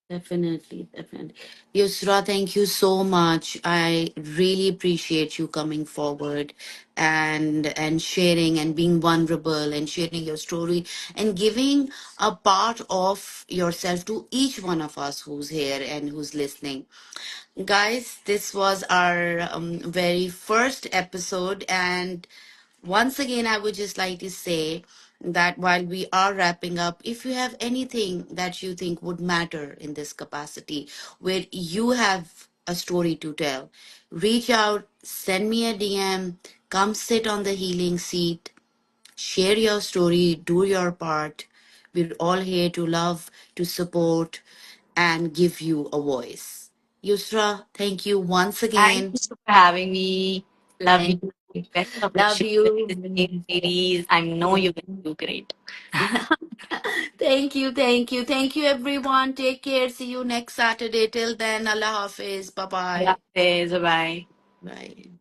[SPEAKER 1] Definitely, definitely. Yusra, thank you so much. I really appreciate you coming forward and sharing and being vulnerable and sharing your story and giving a part of yourself to each one of us who's here and who's listening. Guys, this was our very first episode, and once again, I would just like to say that while we are wrapping up, if you have anything that you think would matter in this capacity, where you have a story to tell, reach out, send me a DM, come sit on the healing seat, share your story, do your part. We're all here to love, to support, and give you a voice. Yusra, thank you once
[SPEAKER 2] Thank
[SPEAKER 1] again.
[SPEAKER 2] you for having me. Love you.
[SPEAKER 1] Thank you.
[SPEAKER 2] Best of
[SPEAKER 1] Love
[SPEAKER 2] wishes with this new
[SPEAKER 1] you.
[SPEAKER 2] series. I know you're going to do great.
[SPEAKER 1] Thank you, thank you, thank you, everyone. Take care. See you next Saturday. Till then, Allah Hafiz. Bye
[SPEAKER 2] Allah
[SPEAKER 1] bye.
[SPEAKER 2] Hafiz. Bye.
[SPEAKER 1] Bye.